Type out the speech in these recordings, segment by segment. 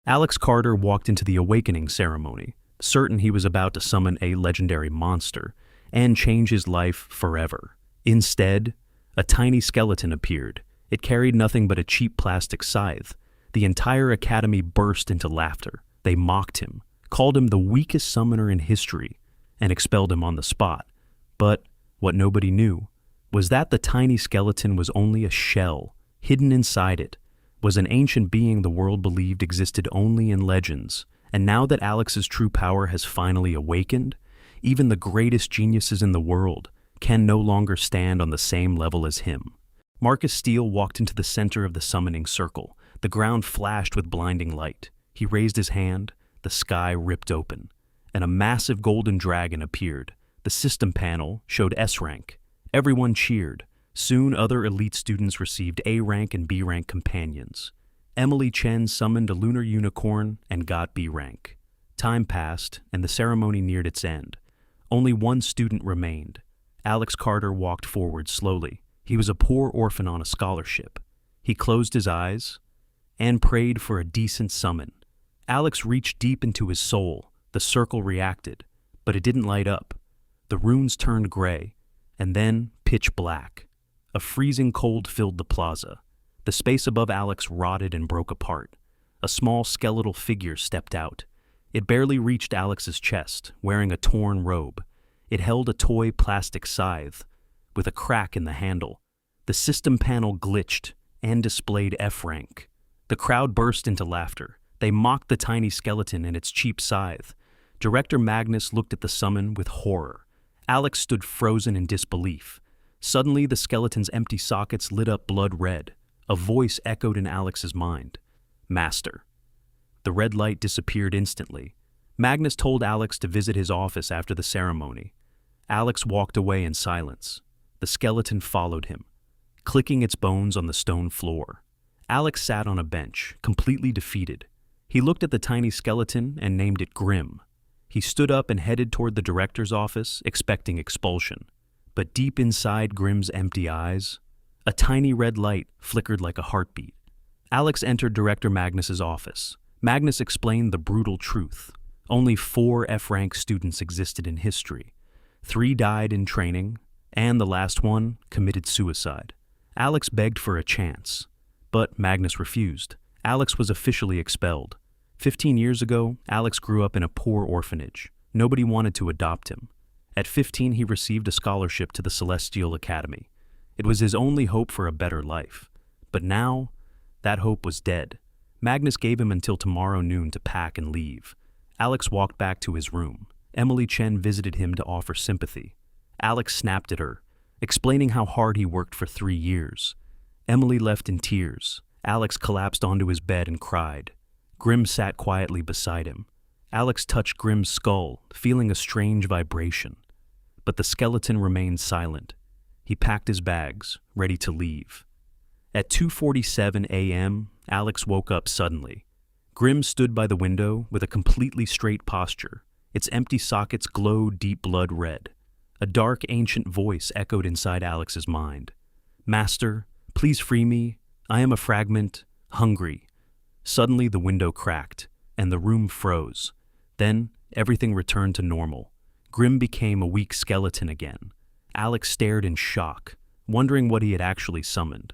Alex Carter walked into the awakening ceremony, certain he was about to summon a legendary monster and change his life forever. Instead, a tiny skeleton appeared. It carried nothing but a cheap plastic scythe. The entire academy burst into laughter. They mocked him, called him the weakest summoner in history, and expelled him on the spot. But what nobody knew was that the tiny skeleton was only a shell. Hidden inside it was an ancient being the world believed existed only in legends. And now that Alex's true power has finally awakened, even the greatest geniuses in the world can no longer stand on the same level as him. Marcus Steele walked into the center of the summoning circle. The ground flashed with blinding light. He raised his hand, the sky ripped open, and a massive golden dragon appeared. The system panel showed S rank. Everyone cheered. Soon other elite students received A rank and B rank companions. Emily Chen summoned a lunar unicorn and got B rank. Time passed, and the ceremony neared its end. Only one student remained. Alex Carter walked forward slowly. He was a poor orphan on a scholarship. He closed his eyes and prayed for a decent summon. Alex reached deep into his soul. The circle reacted, but it didn't light up. The runes turned gray, and then pitch black. A freezing cold filled the plaza. The space above Alex rotted and broke apart. A small skeletal figure stepped out. It barely reached Alex's chest, wearing a torn robe. It held a toy plastic scythe with a crack in the handle. The system panel glitched and displayed F rank. The crowd burst into laughter. They mocked the tiny skeleton and its cheap scythe. Director Magnus looked at the summon with horror. Alex stood frozen in disbelief. Suddenly, the skeleton's empty sockets lit up blood red. A voice echoed in Alex's mind. Master. The red light disappeared instantly. Magnus told Alex to visit his office after the ceremony. Alex walked away in silence. The skeleton followed him, clicking its bones on the stone floor. Alex sat on a bench, completely defeated. He looked at the tiny skeleton and named it Grim. He stood up and headed toward the director's office, expecting expulsion. But deep inside Grim's empty eyes, a tiny red light flickered like a heartbeat. Alex entered Director Magnus's office. Magnus explained the brutal truth. Only 4 F-rank students existed in history. 3 died in training, and the last one committed suicide. Alex begged for a chance, but Magnus refused. Alex was officially expelled. 15 years ago, Alex grew up in a poor orphanage. Nobody wanted to adopt him. At 15, he received a scholarship to the Celestial Academy. It was his only hope for a better life. But now, that hope was dead. Magnus gave him until tomorrow noon to pack and leave. Alex walked back to his room. Emily Chen visited him to offer sympathy. Alex snapped at her, explaining how hard he worked for 3 years. Emily left in tears. Alex collapsed onto his bed and cried. Grim sat quietly beside him. Alex touched Grim's skull, feeling a strange vibration. But the skeleton remained silent. He packed his bags, ready to leave. At 2:47 a.m., Alex woke up suddenly. Grim stood by the window with a completely straight posture. Its empty sockets glowed deep blood red. A dark, ancient voice echoed inside Alex's mind. Master, please free me. I am a fragment, hungry. Suddenly the window cracked, and the room froze. Then everything returned to normal. Grim became a weak skeleton again. Alex stared in shock, wondering what he had actually summoned.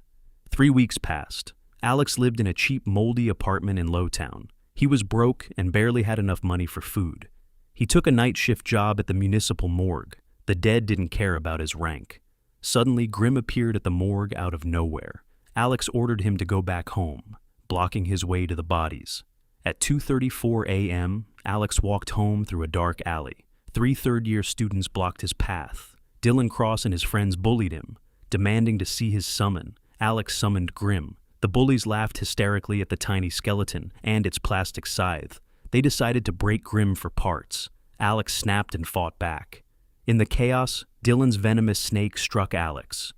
3 weeks passed. Alex lived in a cheap, moldy apartment in Lowtown. He was broke and barely had enough money for food. He took a night shift job at the municipal morgue. The dead didn't care about his rank. Suddenly, Grim appeared at the morgue out of nowhere. Alex ordered him to go back home, blocking his way to the bodies. At 2:34 a.m., Alex walked home through a dark alley. 3 third-year students blocked his path. Dylan Cross and his friends bullied him, demanding to see his summon. Alex summoned Grim. The bullies laughed hysterically at the tiny skeleton and its plastic scythe. They decided to break Grim for parts. Alex snapped and fought back. In the chaos, Dylan's venomous snake struck Alex.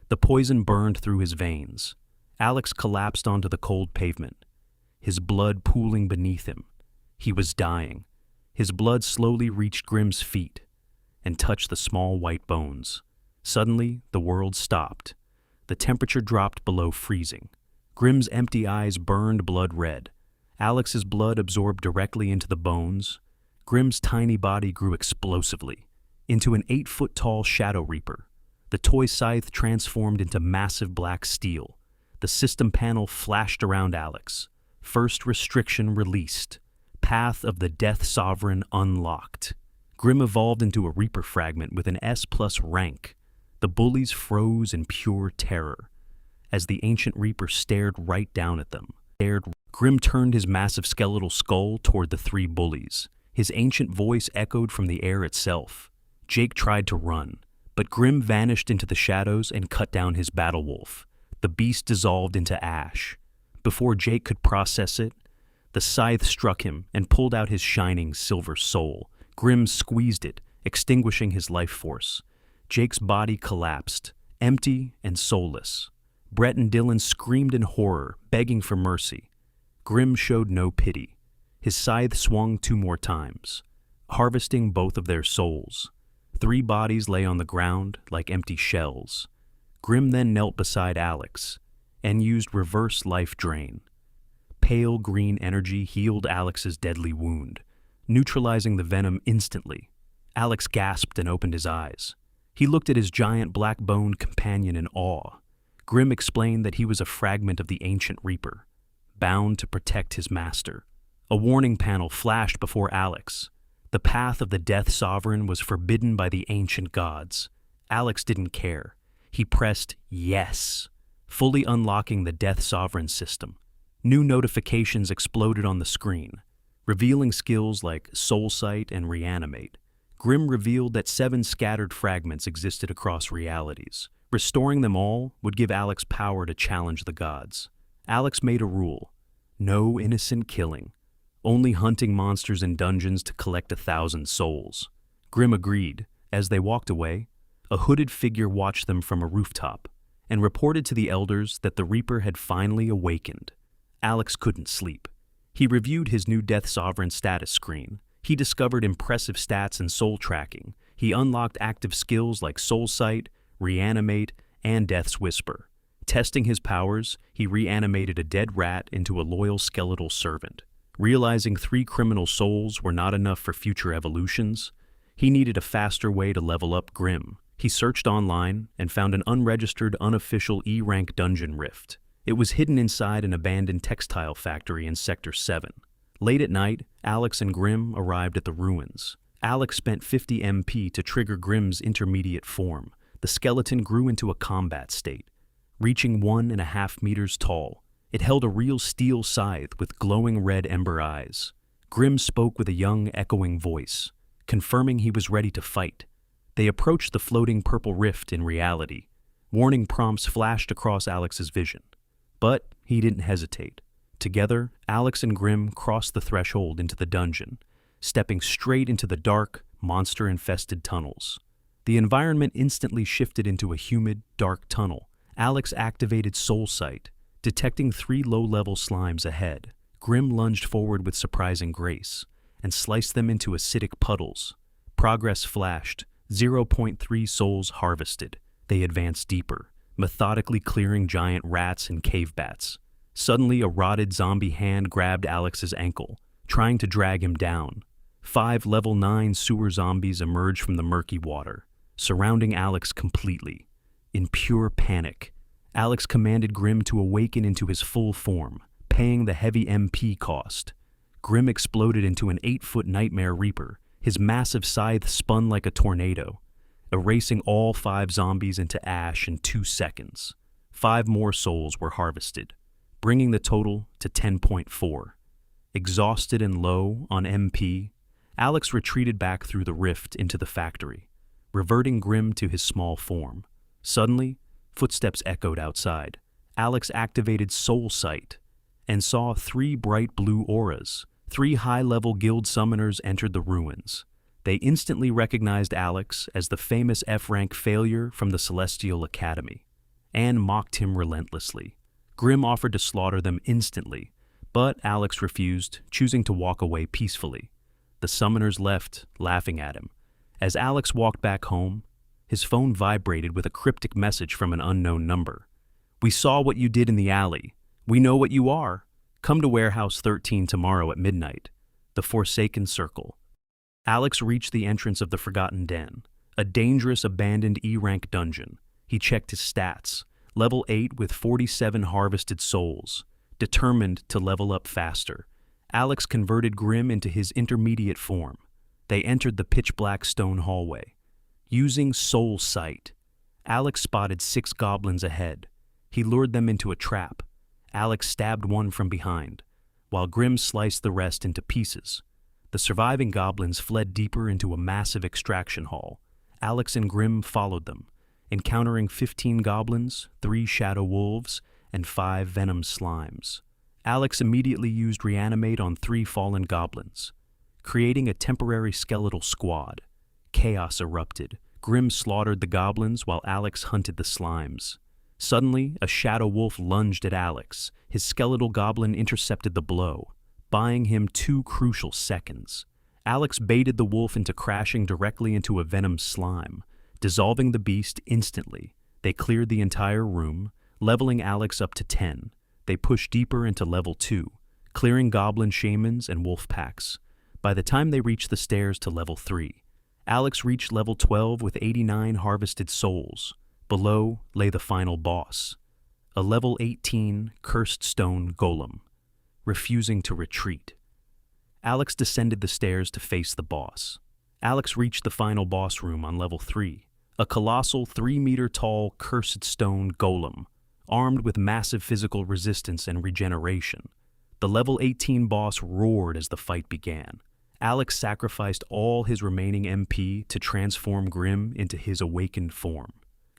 The poison burned through his veins. Alex collapsed onto the cold pavement, his blood pooling beneath him. He was dying. His blood slowly reached Grim's feet and touched the small white bones. Suddenly, the world stopped. The temperature dropped below freezing. Grim's empty eyes burned blood red. Alex's blood absorbed directly into the bones. Grimm's tiny body grew explosively into an 8-foot-tall Shadow Reaper. The toy scythe transformed into massive black steel. The system panel flashed around Alex. First restriction released. Path of the Death Sovereign unlocked. Grimm evolved into a Reaper fragment with an S+ rank. The bullies froze in pure terror as the ancient Reaper stared right down at them. Grimm turned his massive skeletal skull toward the three bullies. His ancient voice echoed from the air itself. Jake tried to run, but Grimm vanished into the shadows and cut down his battle wolf. The beast dissolved into ash. Before Jake could process it, the scythe struck him and pulled out his shining silver soul. Grimm squeezed it, extinguishing his life force. Jake's body collapsed, empty and soulless. Brett and Dylan screamed in horror, begging for mercy. Grimm showed no pity. His scythe swung 2 more times, harvesting both of their souls. 3 bodies lay on the ground like empty shells. Grimm then knelt beside Alex and used reverse life drain. Pale green energy healed Alex's deadly wound, neutralizing the venom instantly. Alex gasped and opened his eyes. He looked at his giant black-boned companion in awe. Grimm explained that he was a fragment of the ancient Reaper, bound to protect his master. A warning panel flashed before Alex. The path of the Death Sovereign was forbidden by the ancient gods. Alex didn't care. He pressed yes, fully unlocking the Death Sovereign system. New notifications exploded on the screen, revealing skills like Soul Sight and Reanimate. Grimm revealed that 7 scattered fragments existed across realities. Restoring them all would give Alex power to challenge the gods. Alex made a rule: no innocent killing, only hunting monsters in dungeons to collect 1,000 souls. Grimm agreed. As they walked away, a hooded figure watched them from a rooftop and reported to the elders that the Reaper had finally awakened. Alex couldn't sleep. He reviewed his new Death Sovereign status screen. He discovered impressive stats and soul tracking. He unlocked active skills like Soul Sight, Reanimate, and Death's Whisper. Testing his powers, he reanimated a dead rat into a loyal skeletal servant. Realizing 3 criminal souls were not enough for future evolutions, he needed a faster way to level up Grimm. He searched online and found an unregistered, unofficial E-rank dungeon rift. It was hidden inside an abandoned textile factory in Sector 7. Late at night, Alex and Grimm arrived at the ruins. Alex spent 50 MP to trigger Grimm's intermediate form. The skeleton grew into a combat state, reaching 1.5 meters tall. It held a real steel scythe with glowing red ember eyes. Grimm spoke with a young, echoing voice, confirming he was ready to fight. They approached the floating purple rift in reality. Warning prompts flashed across Alex's vision. But he didn't hesitate. Together, Alex and Grimm crossed the threshold into the dungeon, stepping straight into the dark, monster-infested tunnels. The environment instantly shifted into a humid, dark tunnel. Alex activated Soul Sight, detecting 3 low-level slimes ahead. Grimm lunged forward with surprising grace and sliced them into acidic puddles. Progress flashed, 0.3 souls harvested. They advanced deeper, methodically clearing giant rats and cave bats. Suddenly, a rotted zombie hand grabbed Alex's ankle, trying to drag him down. 5 level 9 sewer zombies emerged from the murky water, surrounding Alex completely. In pure panic, Alex commanded Grimm to awaken into his full form, paying the heavy MP cost. Grimm exploded into an 8-foot nightmare Reaper. His massive scythe spun like a tornado, erasing all 5 zombies into ash in 2 seconds. 5 more souls were harvested, bringing the total to 10.4. Exhausted and low on MP, Alex retreated back through the rift into the factory, reverting Grimm to his small form. Suddenly, footsteps echoed outside. Alex activated Soul Sight and saw 3 bright blue auras. 3 high-level guild summoners entered the ruins. They instantly recognized Alex as the famous F-rank failure from the Celestial Academy, and mocked him relentlessly. Grimm offered to slaughter them instantly, but Alex refused, choosing to walk away peacefully. The summoners left, laughing at him. As Alex walked back home, his phone vibrated with a cryptic message from an unknown number. "We saw what you did in the alley. We know what you are. Come to Warehouse 13 tomorrow at midnight. The Forsaken Circle. Alex reached the entrance of the Forgotten Den, a dangerous abandoned E-rank dungeon. He checked his stats. Level 8 with 47 harvested souls. Determined to level up faster, Alex converted Grim into his intermediate form. They entered the pitch-black stone hallway. Using Soul Sight, Alex spotted 6 goblins ahead. He lured them into a trap. Alex stabbed one from behind, while Grim sliced the rest into pieces. The surviving goblins fled deeper into a massive extraction hall. Alex and Grim followed them, encountering 15 goblins, 3 shadow wolves, and 5 venom slimes. Alex immediately used Reanimate on 3 fallen goblins, creating a temporary skeletal squad. Chaos erupted. Grim slaughtered the goblins while Alex hunted the slimes. Suddenly, a shadow wolf lunged at Alex. His skeletal goblin intercepted the blow, buying him 2 crucial seconds. Alex baited the wolf into crashing directly into a venom slime, dissolving the beast instantly. They cleared the entire room, leveling Alex up to 10. They pushed deeper into level 2, clearing goblin shamans and wolf packs. By the time they reached the stairs to level 3, Alex reached level 12 with 89 harvested souls. Below lay the final boss, a level 18 cursed stone golem, refusing to retreat. Alex descended the stairs to face the boss. Alex reached the final boss room on level 3, a colossal 3-meter-tall cursed stone golem, armed with massive physical resistance and regeneration. The level 18 boss roared as the fight began. Alex sacrificed all his remaining MP to transform Grim into his awakened form.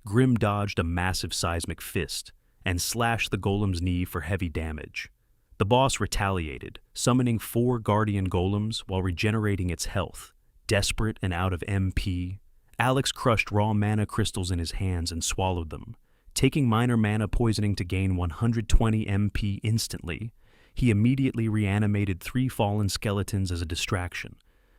Grim dodged a massive seismic fist and slashed the golem's knee for heavy damage. The boss retaliated, summoning 4 guardian golems while regenerating its health. Desperate and out of MP, Alex crushed raw mana crystals in his hands and swallowed them. Taking minor mana poisoning to gain 120 MP instantly, he immediately reanimated 3 fallen skeletons as a distraction.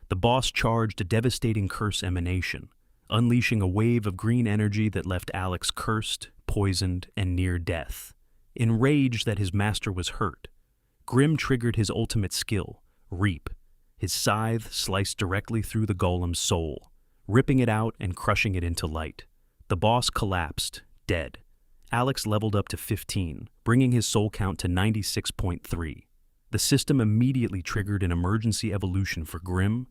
The boss charged a devastating curse emanation, unleashing a wave of green energy that left Alex cursed, poisoned, and near death. Enraged that his master was hurt, Grim triggered his ultimate skill, Reap. His scythe sliced directly through the golem's soul, ripping it out and crushing it into light. The boss collapsed, dead. Alex leveled up to 15, bringing his soul count to 96.3. The system immediately triggered an emergency evolution for Grim,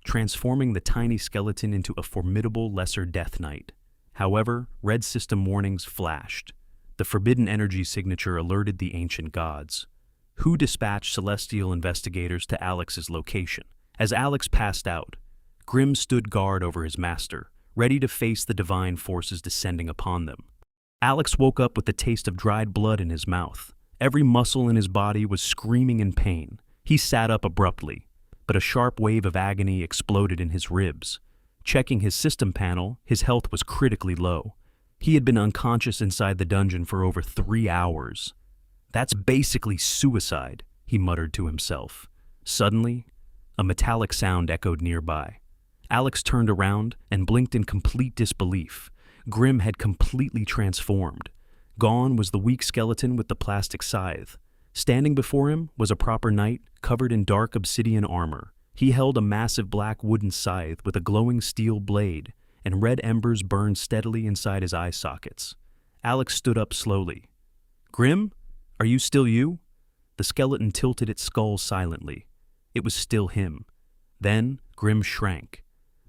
transforming the tiny skeleton into a formidable lesser Death Knight. However, red system warnings flashed. The forbidden energy signature alerted the ancient gods, who dispatched celestial investigators to Alex's location. As Alex passed out, Grim stood guard over his master, ready to face the divine forces descending upon them. Alex woke up with the taste of dried blood in his mouth. Every muscle in his body was screaming in pain. He sat up abruptly, but a sharp wave of agony exploded in his ribs. Checking his system panel, his health was critically low. He had been unconscious inside the dungeon for over 3 hours. "That's basically suicide," he muttered to himself. Suddenly, a metallic sound echoed nearby. Alex turned around and blinked in complete disbelief. Grim had completely transformed. Gone was the weak skeleton with the plastic scythe. Standing before him was a proper knight covered in dark obsidian armor. He held a massive black wooden scythe with a glowing steel blade, and red embers burned steadily inside his eye sockets. Alex stood up slowly. "Grim, are you still you?" The skeleton tilted its skull silently. It was still him. Then Grim shrank.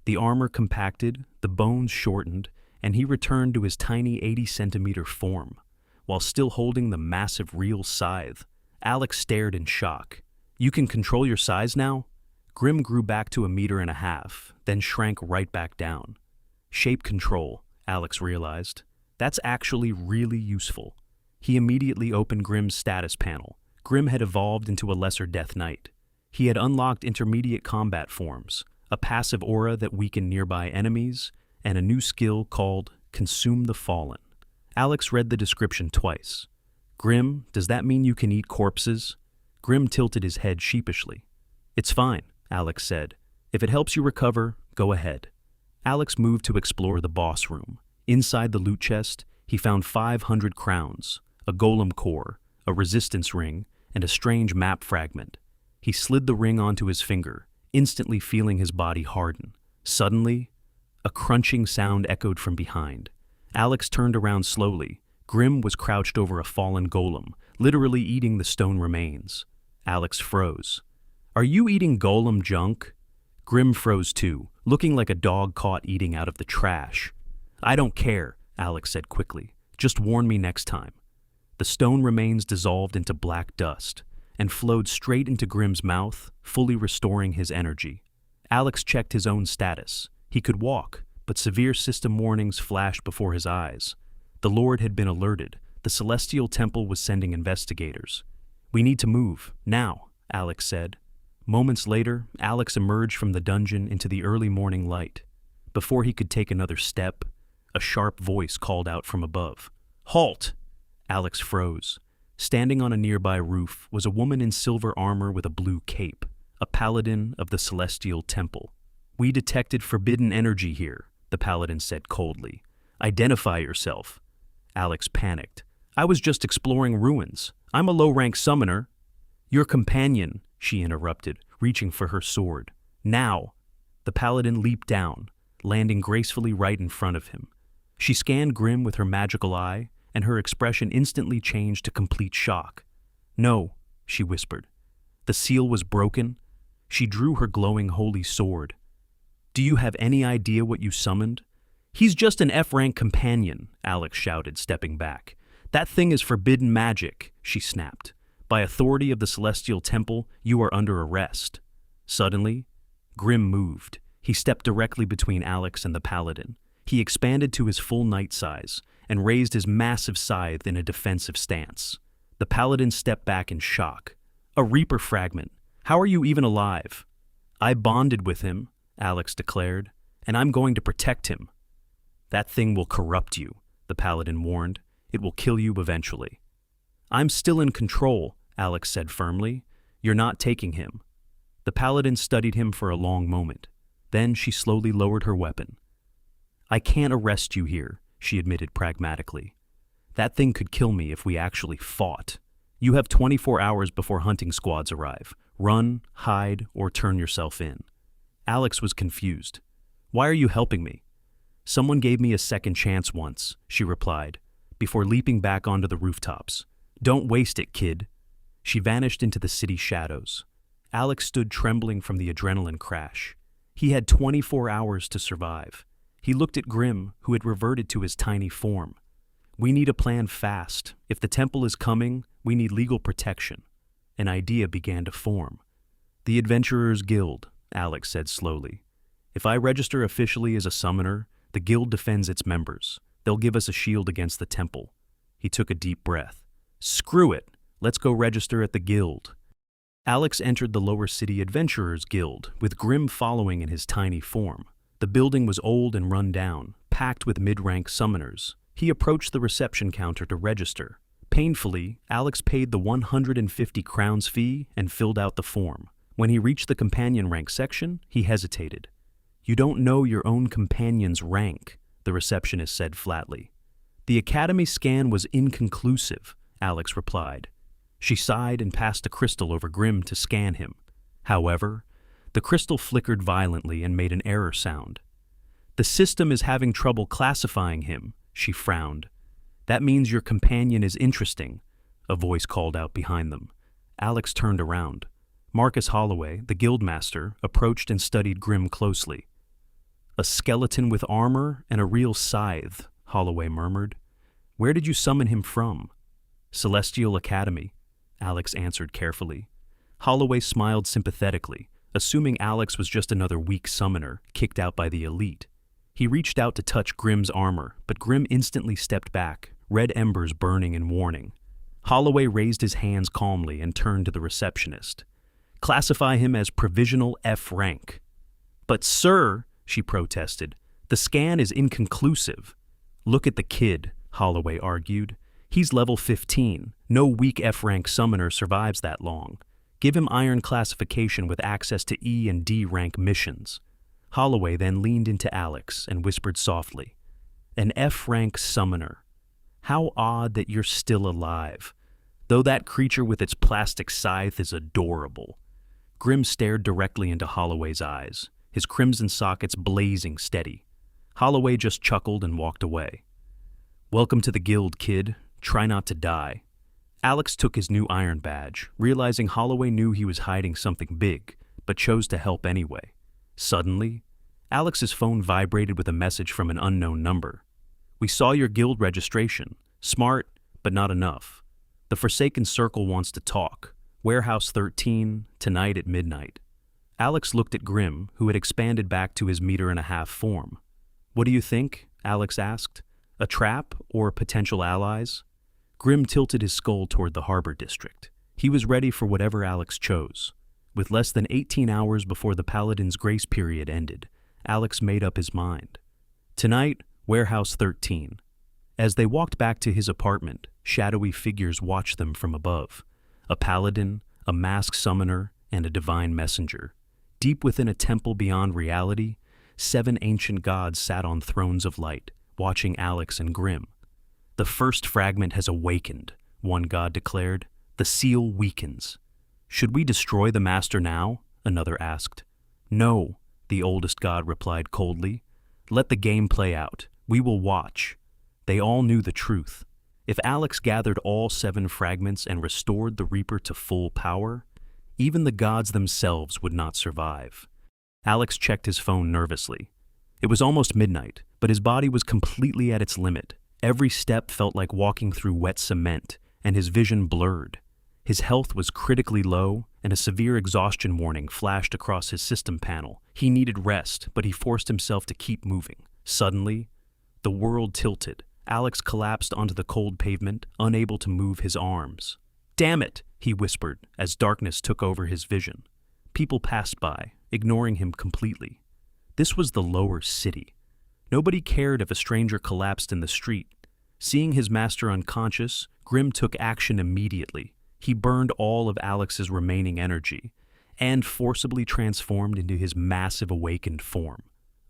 The armor compacted, the bones shortened, and he returned to his tiny 80-centimeter form. While still holding the massive real scythe, Alex stared in shock. "You can control your size now?" Grim grew back to 1.5 meters, then shrank right back down. Shape control, Alex realized. That's actually really useful. He immediately opened Grim's status panel. Grim had evolved into a lesser Death Knight. He had unlocked intermediate combat forms, a passive aura that weakened nearby enemies, and a new skill called Consume the Fallen. Alex read the description twice. "Grim, does that mean you can eat corpses?" Grim tilted his head sheepishly. "It's fine," Alex said. "If it helps you recover, go ahead." Alex moved to explore the boss room. Inside the loot chest, he found 500 crowns, a golem core, a resistance ring, and a strange map fragment. He slid the ring onto his finger, instantly feeling his body harden. Suddenly, a crunching sound echoed from behind. Alex turned around slowly. Grim was crouched over a fallen golem, literally eating the stone remains. Alex froze. "Are you eating golem junk?" Grim froze too, looking like a dog caught eating out of the trash. "I don't care," Alex said quickly. "Just warn me next time." The stone remains dissolved into black dust and flowed straight into Grim's mouth, fully restoring his energy. Alex checked his own status. He could walk, but severe system warnings flashed before his eyes. The Lord had been alerted. The Celestial Temple was sending investigators. "We need to move, now," Alex said. Moments later, Alex emerged from the dungeon into the early morning light. Before he could take another step, a sharp voice called out from above. "Halt!" Alex froze. Standing on a nearby roof was a woman in silver armor with a blue cape, a paladin of the Celestial Temple. "We detected forbidden energy here," the paladin said coldly. "Identify yourself." Alex panicked. "I was just exploring ruins. I'm a low-rank summoner." "Your companion," she interrupted, reaching for her sword. "Now!" The paladin leaped down, landing gracefully right in front of him. She scanned Grim with her magical eye, and her expression instantly changed to complete shock. "No," she whispered. "The seal was broken." She drew her glowing holy sword. "Do you have any idea what you summoned?" "He's just an F-rank companion," Alex shouted, stepping back. "That thing is forbidden magic," she snapped. "By authority of the Celestial Temple, you are under arrest." Suddenly, Grim moved. He stepped directly between Alex and the paladin. He expanded to his full knight size and raised his massive scythe in a defensive stance. The paladin stepped back in shock. "A Reaper fragment. How are you even alive?" "I bonded with him," Alex declared, "and I'm going to protect him." "That thing will corrupt you," the paladin warned. "It will kill you eventually." "I'm still in control," Alex said firmly. "You're not taking him." The paladin studied him for a long moment. Then she slowly lowered her weapon. "I can't arrest you here," she admitted pragmatically. "That thing could kill me if we actually fought. You have 24 hours before hunting squads arrive. Run, hide, or turn yourself in." Alex was confused. "Why are you helping me?" "Someone gave me a second chance once," she replied, before leaping back onto the rooftops. "Don't waste it, kid." She vanished into the city shadows. Alex stood trembling from the adrenaline crash. He had 24 hours to survive. He looked at Grim, who had reverted to his tiny form. "We need a plan fast. If the temple is coming, we need legal protection." An idea began to form. "The Adventurers Guild," Alex said slowly. "If I register officially as a summoner, the guild defends its members. They'll give us a shield against the temple." He took a deep breath. "Screw it. Let's go register at the guild." Alex entered the Lower City Adventurers Guild, with Grim following in his tiny form. The building was old and run down, packed with mid-rank summoners. He approached the reception counter to register. Painfully, Alex paid the 150 crowns fee and filled out the form. When he reached the companion rank section, he hesitated. "You don't know your own companion's rank," the receptionist said flatly. "The academy scan was inconclusive," Alex replied. She sighed and passed a crystal over Grim to scan him. However, the crystal flickered violently and made an error sound. "The system is having trouble classifying him," she frowned. "That means your companion is interesting," a voice called out behind them. Alex turned around. Marcus Holloway, the guildmaster, approached and studied Grim closely. "A skeleton with armor and a real scythe," Holloway murmured. "Where did you summon him from?" "Celestial Academy," Alex answered carefully. Holloway smiled sympathetically, assuming Alex was just another weak summoner, kicked out by the elite. He reached out to touch Grim's armor, but Grim instantly stepped back, red embers burning in warning. Holloway raised his hands calmly and turned to the receptionist. "Classify him as provisional F rank." "But sir," she protested, "the scan is inconclusive." "Look at the kid," Holloway argued. "He's level 15. No weak F-rank summoner survives that long. Give him iron classification with access to E and D rank missions." Holloway then leaned into Alex and whispered softly, "An F-rank summoner. How odd that you're still alive." though that creature with its plastic scythe is adorable. Grim stared directly into Holloway's eyes, his crimson sockets blazing steady. Holloway just chuckled and walked away. "Welcome to the guild, kid. Try not to die." Alex took his new iron badge, realizing Holloway knew he was hiding something big, but chose to help anyway. Suddenly, Alex's phone vibrated with a message from an unknown number. "We saw your guild registration. Smart, but not enough. The Forsaken Circle wants to talk. Warehouse 13, tonight at midnight." Alex looked at Grim, who had expanded back to his meter-and-a-half form. "What do you think?" Alex asked. "A trap or potential allies?" Grim tilted his skull toward the harbor district. He was ready for whatever Alex chose. With less than 18 hours before the Paladin's grace period ended, Alex made up his mind. Tonight, Warehouse 13. As they walked back to his apartment, shadowy figures watched them from above. A paladin, a masked summoner, and a divine messenger. Deep within a temple beyond reality, 7 ancient gods sat on thrones of light, watching Alex and Grim. "The first fragment has awakened," one god declared. "The seal weakens." "Should we destroy the master now?" another asked. "No," the oldest god replied coldly. "Let the game play out. We will watch." They all knew the truth. If Alex gathered all 7 fragments and restored the Reaper to full power, even the gods themselves would not survive. Alex checked his phone nervously. It was almost midnight, but his body was completely at its limit. Every step felt like walking through wet cement, and his vision blurred. His health was critically low, and a severe exhaustion warning flashed across his system panel. He needed rest, but he forced himself to keep moving. Suddenly, the world tilted. Alex collapsed onto the cold pavement, unable to move his arms. "Damn it," he whispered as darkness took over his vision. People passed by, ignoring him completely. This was the lower city. Nobody cared if a stranger collapsed in the street. Seeing his master unconscious, Grim took action immediately. He burned all of Alex's remaining energy and forcibly transformed into his massive awakened form.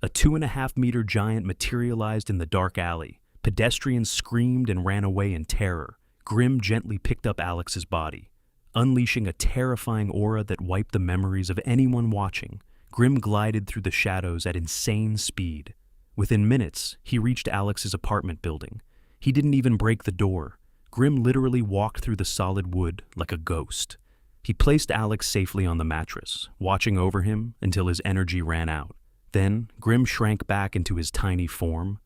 A 2.5-meter giant materialized in the dark alley. Pedestrians screamed and ran away in terror. Grim gently picked up Alex's body. Unleashing a terrifying aura that wiped the memories of anyone watching, Grim glided through the shadows at insane speed. Within minutes, he reached Alex's apartment building. He didn't even break the door. Grim literally walked through the solid wood like a ghost. He placed Alex safely on the mattress, watching over him until his energy ran out. Then, Grim shrank back into his tiny form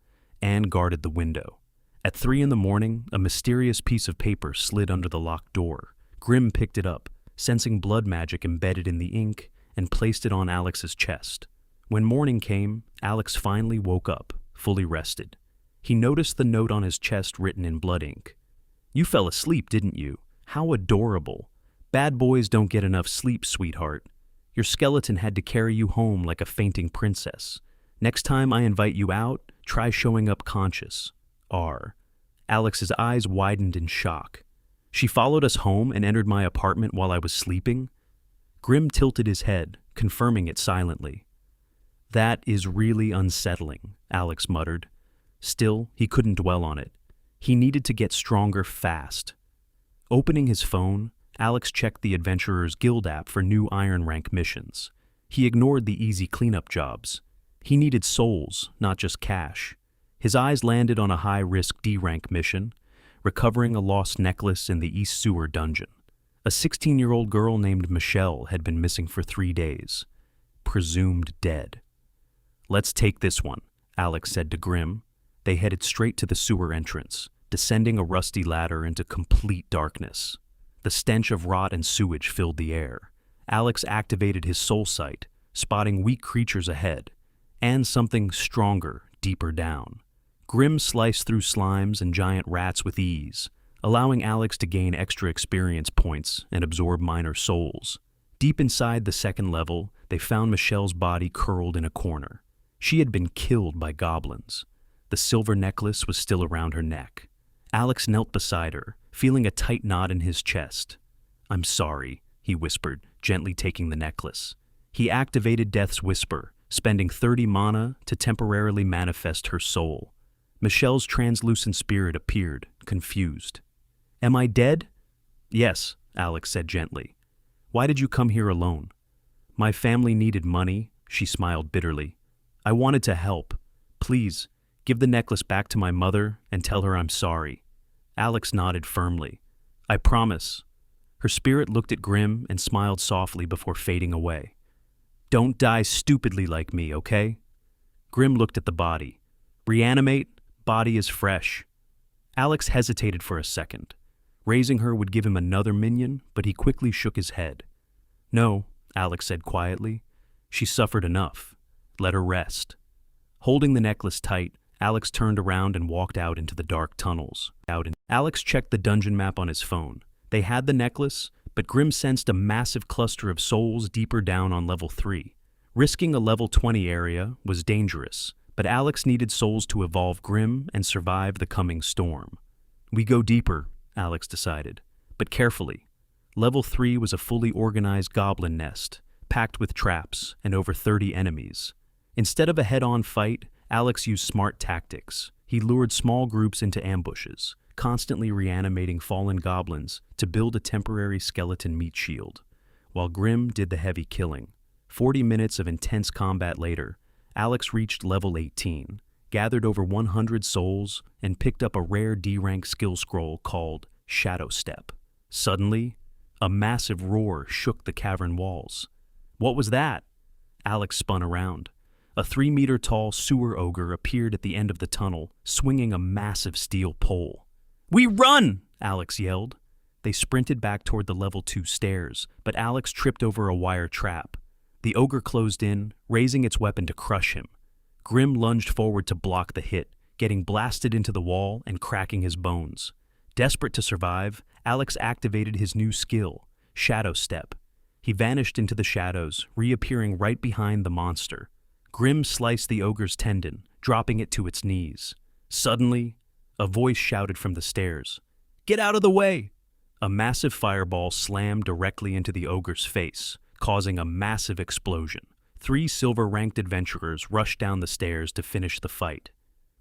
and guarded the window. At 3 a.m, a mysterious piece of paper slid under the locked door. Grim picked it up, sensing blood magic embedded in the ink, and placed it on Alex's chest. When morning came, Alex finally woke up, fully rested. He noticed the note on his chest written in blood ink. "You fell asleep, didn't you? How adorable. Bad boys don't get enough sleep, sweetheart. Your skeleton had to carry you home like a fainting princess. Next time I invite you out, try showing up conscious. R." Alex's eyes widened in shock. "She followed us home and entered my apartment while I was sleeping?" Grim tilted his head, confirming it silently. "That is really unsettling," Alex muttered. Still, he couldn't dwell on it. He needed to get stronger fast. Opening his phone, Alex checked the Adventurer's Guild app for new Iron Rank missions. He ignored the easy cleanup jobs. He needed souls, not just cash. His eyes landed on a high-risk D-rank mission, recovering a lost necklace in the East Sewer dungeon. A 16-year-old girl named Michelle had been missing for 3 days, presumed dead. "Let's take this one," Alex said to Grim. They headed straight to the sewer entrance, descending a rusty ladder into complete darkness. The stench of rot and sewage filled the air. Alex activated his soul sight, spotting weak creatures ahead, and something stronger deeper down. Grim sliced through slimes and giant rats with ease, allowing Alex to gain extra experience points and absorb minor souls. Deep inside the second level, they found Michelle's body curled in a corner. She had been killed by goblins. The silver necklace was still around her neck. Alex knelt beside her, feeling a tight knot in his chest. "I'm sorry," he whispered, gently taking the necklace. He activated Death's Whisper, spending 30 mana to temporarily manifest her soul. Michelle's translucent spirit appeared, confused. "Am I dead?" Yes, Alex said gently. Why did you come here alone? My family needed money, she smiled bitterly. I wanted to help. Please, give the necklace back to my mother and tell her I'm sorry. Alex nodded firmly. I promise. Her spirit looked at Grim and smiled softly before fading away. Don't die stupidly like me, okay? Grim looked at the body. Reanimate, body is fresh. Alex hesitated for a second. Raising her would give him another minion, but he quickly shook his head. No, Alex said quietly. She suffered enough. Let her rest. Holding the necklace tight, Alex turned around and walked out into the dark tunnels. Alex checked the dungeon map on his phone. They had the necklace, but Grim sensed a massive cluster of souls deeper down on level 3. Risking a level 20 area was dangerous, but Alex needed souls to evolve Grim and survive the coming storm. We go deeper, Alex decided, but carefully. Level 3 was a fully organized goblin nest, packed with traps and over 30 enemies. Instead of a head-on fight, Alex used smart tactics. He lured small groups into ambushes, constantly reanimating fallen goblins to build a temporary skeleton meat shield, while Grim did the heavy killing. 40 minutes of intense combat later, Alex reached level 18, gathered over 100 souls, and picked up a rare D-rank skill scroll called Shadow Step. Suddenly, a massive roar shook the cavern walls. What was that? Alex spun around. A 3-meter-tall sewer ogre appeared at the end of the tunnel, swinging a massive steel pole. We run! Alex yelled. They sprinted back toward the level 2 stairs, but Alex tripped over a wire trap. The ogre closed in, raising its weapon to crush him. Grim lunged forward to block the hit, getting blasted into the wall and cracking his bones. Desperate to survive, Alex activated his new skill, Shadow Step. He vanished into the shadows, reappearing right behind the monster. Grim sliced the ogre's tendon, dropping it to its knees. Suddenly, a voice shouted from the stairs, "Get out of the way!" A massive fireball slammed directly into the ogre's face, causing a massive explosion. 3 silver-ranked adventurers rushed down the stairs to finish the fight.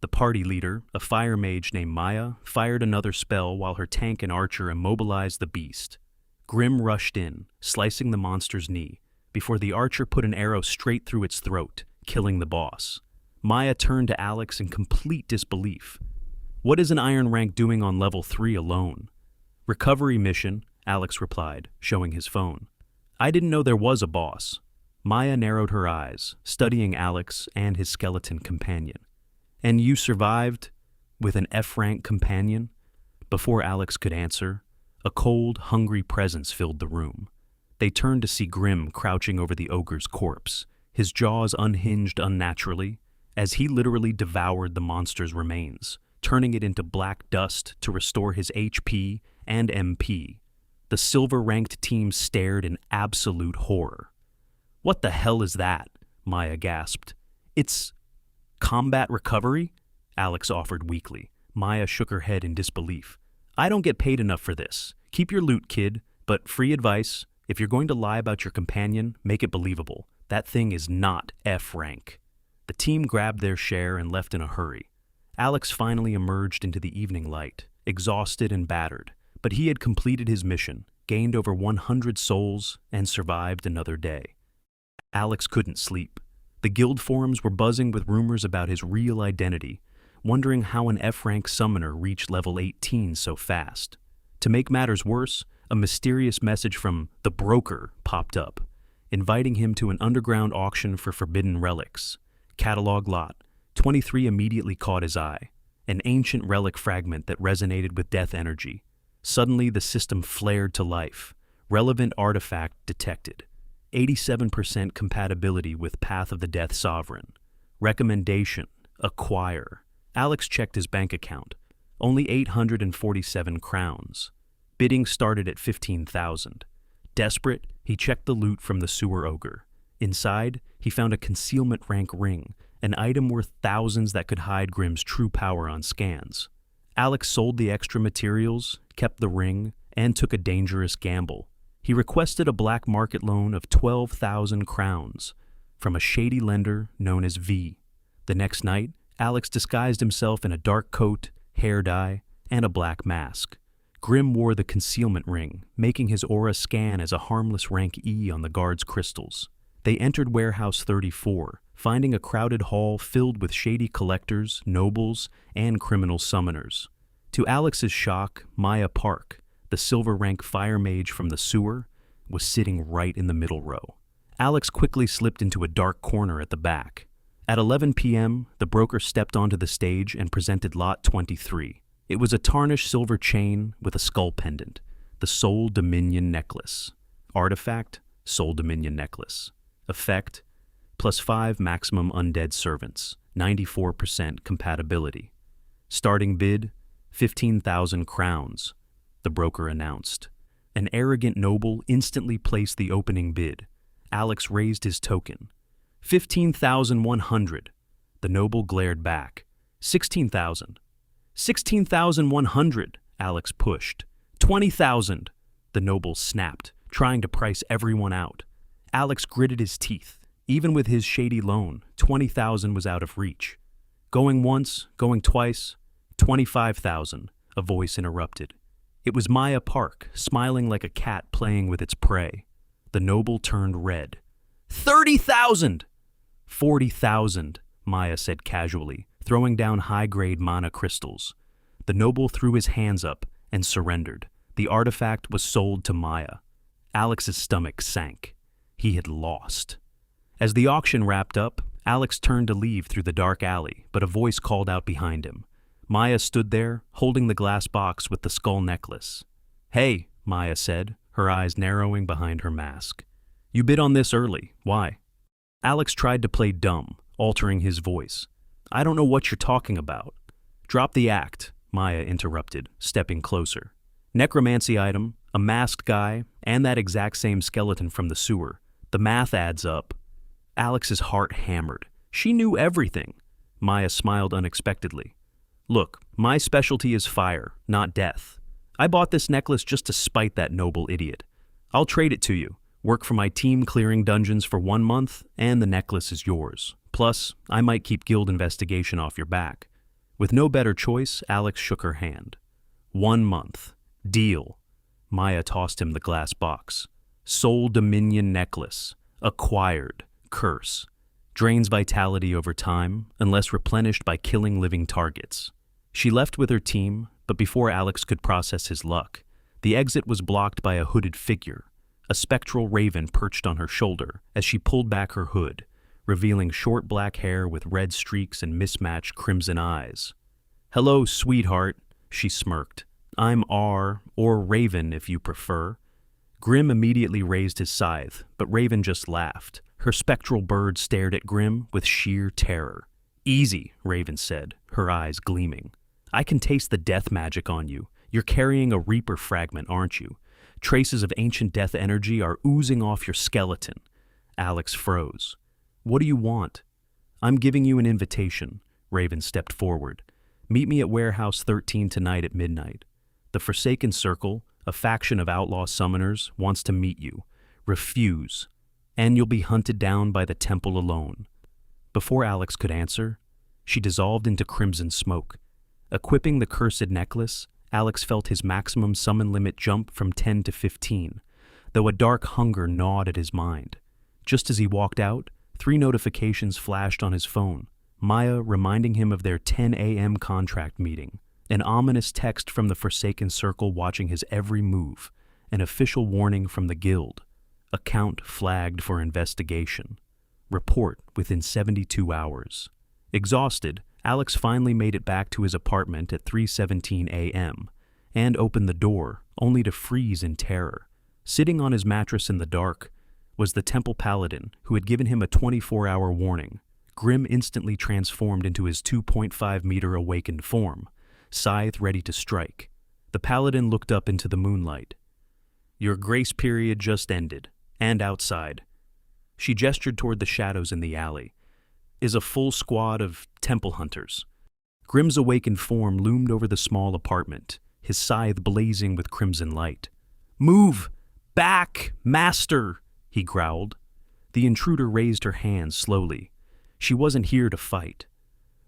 The party leader, a fire mage named Maya, fired another spell while her tank and archer immobilized the beast. Grim rushed in, slicing the monster's knee, before the archer put an arrow straight through its throat, killing the boss. Maya turned to Alex in complete disbelief. What is an iron rank doing on level 3 alone? Recovery mission, Alex replied, showing his phone. I didn't know there was a boss. Maya narrowed her eyes, studying Alex and his skeleton companion. And you survived with an F-rank companion? Before Alex could answer, a cold, hungry presence filled the room. They turned to see Grim crouching over the ogre's corpse, his jaws unhinged unnaturally, as he literally devoured the monster's remains, turning it into black dust to restore his HP and MP. The silver-ranked team stared in absolute horror. What the hell is that? Maya gasped. It's combat recovery? Alex offered weakly. Maya shook her head in disbelief. I don't get paid enough for this. Keep your loot, kid, but free advice. If you're going to lie about your companion, make it believable. That thing is not F rank. The team grabbed their share and left in a hurry. Alex finally emerged into the evening light, exhausted and battered, but he had completed his mission, gained over 100 souls, and survived another day. Alex couldn't sleep. The guild forums were buzzing with rumors about his real identity, wondering how an F-rank summoner reached level 18 so fast. To make matters worse, a mysterious message from the broker popped up, inviting him to an underground auction for forbidden relics. Catalog lot. 23 immediately caught his eye, an ancient relic fragment that resonated with death energy. Suddenly, the system flared to life. Relevant artifact detected. 87% compatibility with Path of the Death Sovereign. Recommendation: acquire. Alex checked his bank account. Only 847 crowns. Bidding started at 15,000. Desperate, he checked the loot from the sewer ogre. Inside, he found a concealment rank ring, an item worth thousands that could hide Grim's true power on scans. Alex sold the extra materials, kept the ring, and took a dangerous gamble. He requested a black market loan of 12,000 crowns from a shady lender known as V. The next night, Alex disguised himself in a dark coat, hair dye, and a black mask. Grim wore the concealment ring, making his aura scan as a harmless rank E on the guard's crystals. They entered Warehouse 34, finding a crowded hall filled with shady collectors, nobles, and criminal summoners. To Alex's shock, Maya Park, the silver rank fire mage from the sewer, was sitting right in the middle row. Alex quickly slipped into a dark corner at the back. At 11 p.m., the broker stepped onto the stage and presented Lot 23. It was a tarnished silver chain with a skull pendant, the Soul Dominion necklace. Artifact, Soul Dominion necklace. Effect, +5 maximum undead servants, 94% compatibility. Starting bid, 15,000 crowns, the broker announced. An arrogant noble instantly placed the opening bid. Alex raised his token. 15,100. The noble glared back. 16,000. 16,100, Alex pushed. 20,000. The noble snapped, trying to price everyone out. Alex gritted his teeth. Even with his shady loan, 20,000 was out of reach. Going once, going twice, 25,000, a voice interrupted. It was Maya Park, smiling like a cat playing with its prey. The noble turned red. 30,000! 40,000, Maya said casually, throwing down high-grade mana crystals. The noble threw his hands up and surrendered. The artifact was sold to Maya. Alex's stomach sank. He had lost. As the auction wrapped up, Alex turned to leave through the dark alley, but a voice called out behind him. Maya stood there, holding the glass box with the skull necklace. "Hey," Maya said, her eyes narrowing behind her mask. "You bid on this early. Why?" Alex tried to play dumb, altering his voice. "I don't know what you're talking about." "Drop the act," Maya interrupted, stepping closer. "Necromancy item, a masked guy, and that exact same skeleton from the sewer. The math adds up." Alex's heart hammered. She knew everything. Maya smiled unexpectedly. "Look, my specialty is fire, not death. I bought this necklace just to spite that noble idiot. I'll trade it to you. Work for my team clearing dungeons for 1 month, and the necklace is yours. Plus, I might keep guild investigation off your back." With no better choice, Alex shook her hand. 1 month. Deal. Maya tossed him the glass box. Soul Dominion necklace. Acquired. Curse. Drains vitality over time, unless replenished by killing living targets. She left with her team, but before Alex could process his luck, the exit was blocked by a hooded figure. A spectral raven perched on her shoulder as she pulled back her hood, revealing short black hair with red streaks and mismatched crimson eyes. "Hello, sweetheart," she smirked. "I'm R, or Raven if you prefer." Grim immediately raised his scythe, but Raven just laughed. Her spectral bird stared at Grim with sheer terror. "Easy," Raven said, her eyes gleaming. "I can taste the death magic on you. You're carrying a Reaper fragment, aren't you? Traces of ancient death energy are oozing off your skeleton." Alex froze. "What do you want?" "I'm giving you an invitation." Raven stepped forward. "Meet me at Warehouse 13 tonight at midnight. The Forsaken Circle, a faction of outlaw summoners, wants to meet you. Refuse, and you'll be hunted down by the temple alone." Before Alex could answer, she dissolved into crimson smoke. Equipping the cursed necklace, Alex felt his maximum summon limit jump from 10 to 15, though a dark hunger gnawed at his mind. Just as he walked out, 3 notifications flashed on his phone, Maya reminding him of their 10 a.m. contract meeting, an ominous text from the Forsaken Circle watching his every move, an official warning from the guild, account flagged for investigation, report within 72 hours. Exhausted, Alex finally made it back to his apartment at 3:17 a.m. and opened the door, only to freeze in terror. Sitting on his mattress in the dark was the Temple Paladin, who had given him a 24-hour warning. Grim instantly transformed into his 2.5-meter awakened form, scythe ready to strike. The Paladin looked up into the moonlight. "Your grace period just ended, and outside." She gestured toward the shadows in the alley. "Is a full squad of temple hunters." Grim's awakened form loomed over the small apartment, his scythe blazing with crimson light. "Move! Back, master!" he growled. The intruder raised her hands slowly. She wasn't here to fight.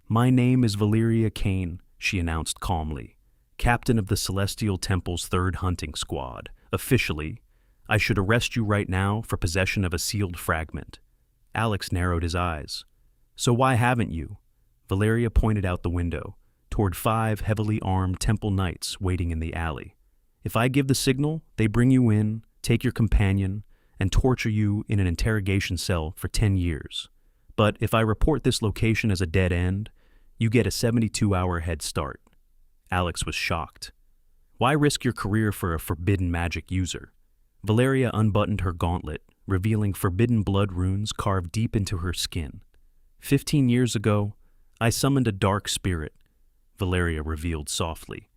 "My name is Valeria Kane," she announced calmly. captain of the Celestial Temple's 3rd Hunting Squad. Officially, I should arrest you right now for possession of a sealed fragment. Alex narrowed his eyes. So why haven't you? Valeria pointed out the window, toward 5 heavily armed temple knights waiting in the alley. If I give the signal, they bring you in, take your companion, and torture you in an interrogation cell for 10 years. But if I report this location as a dead end, you get a 72-hour head start. Alex was shocked. Why risk your career for a forbidden magic user? Valeria unbuttoned her gauntlet, revealing forbidden blood runes carved deep into her skin. 15 years ago, I summoned a dark spirit, Valeria revealed softly.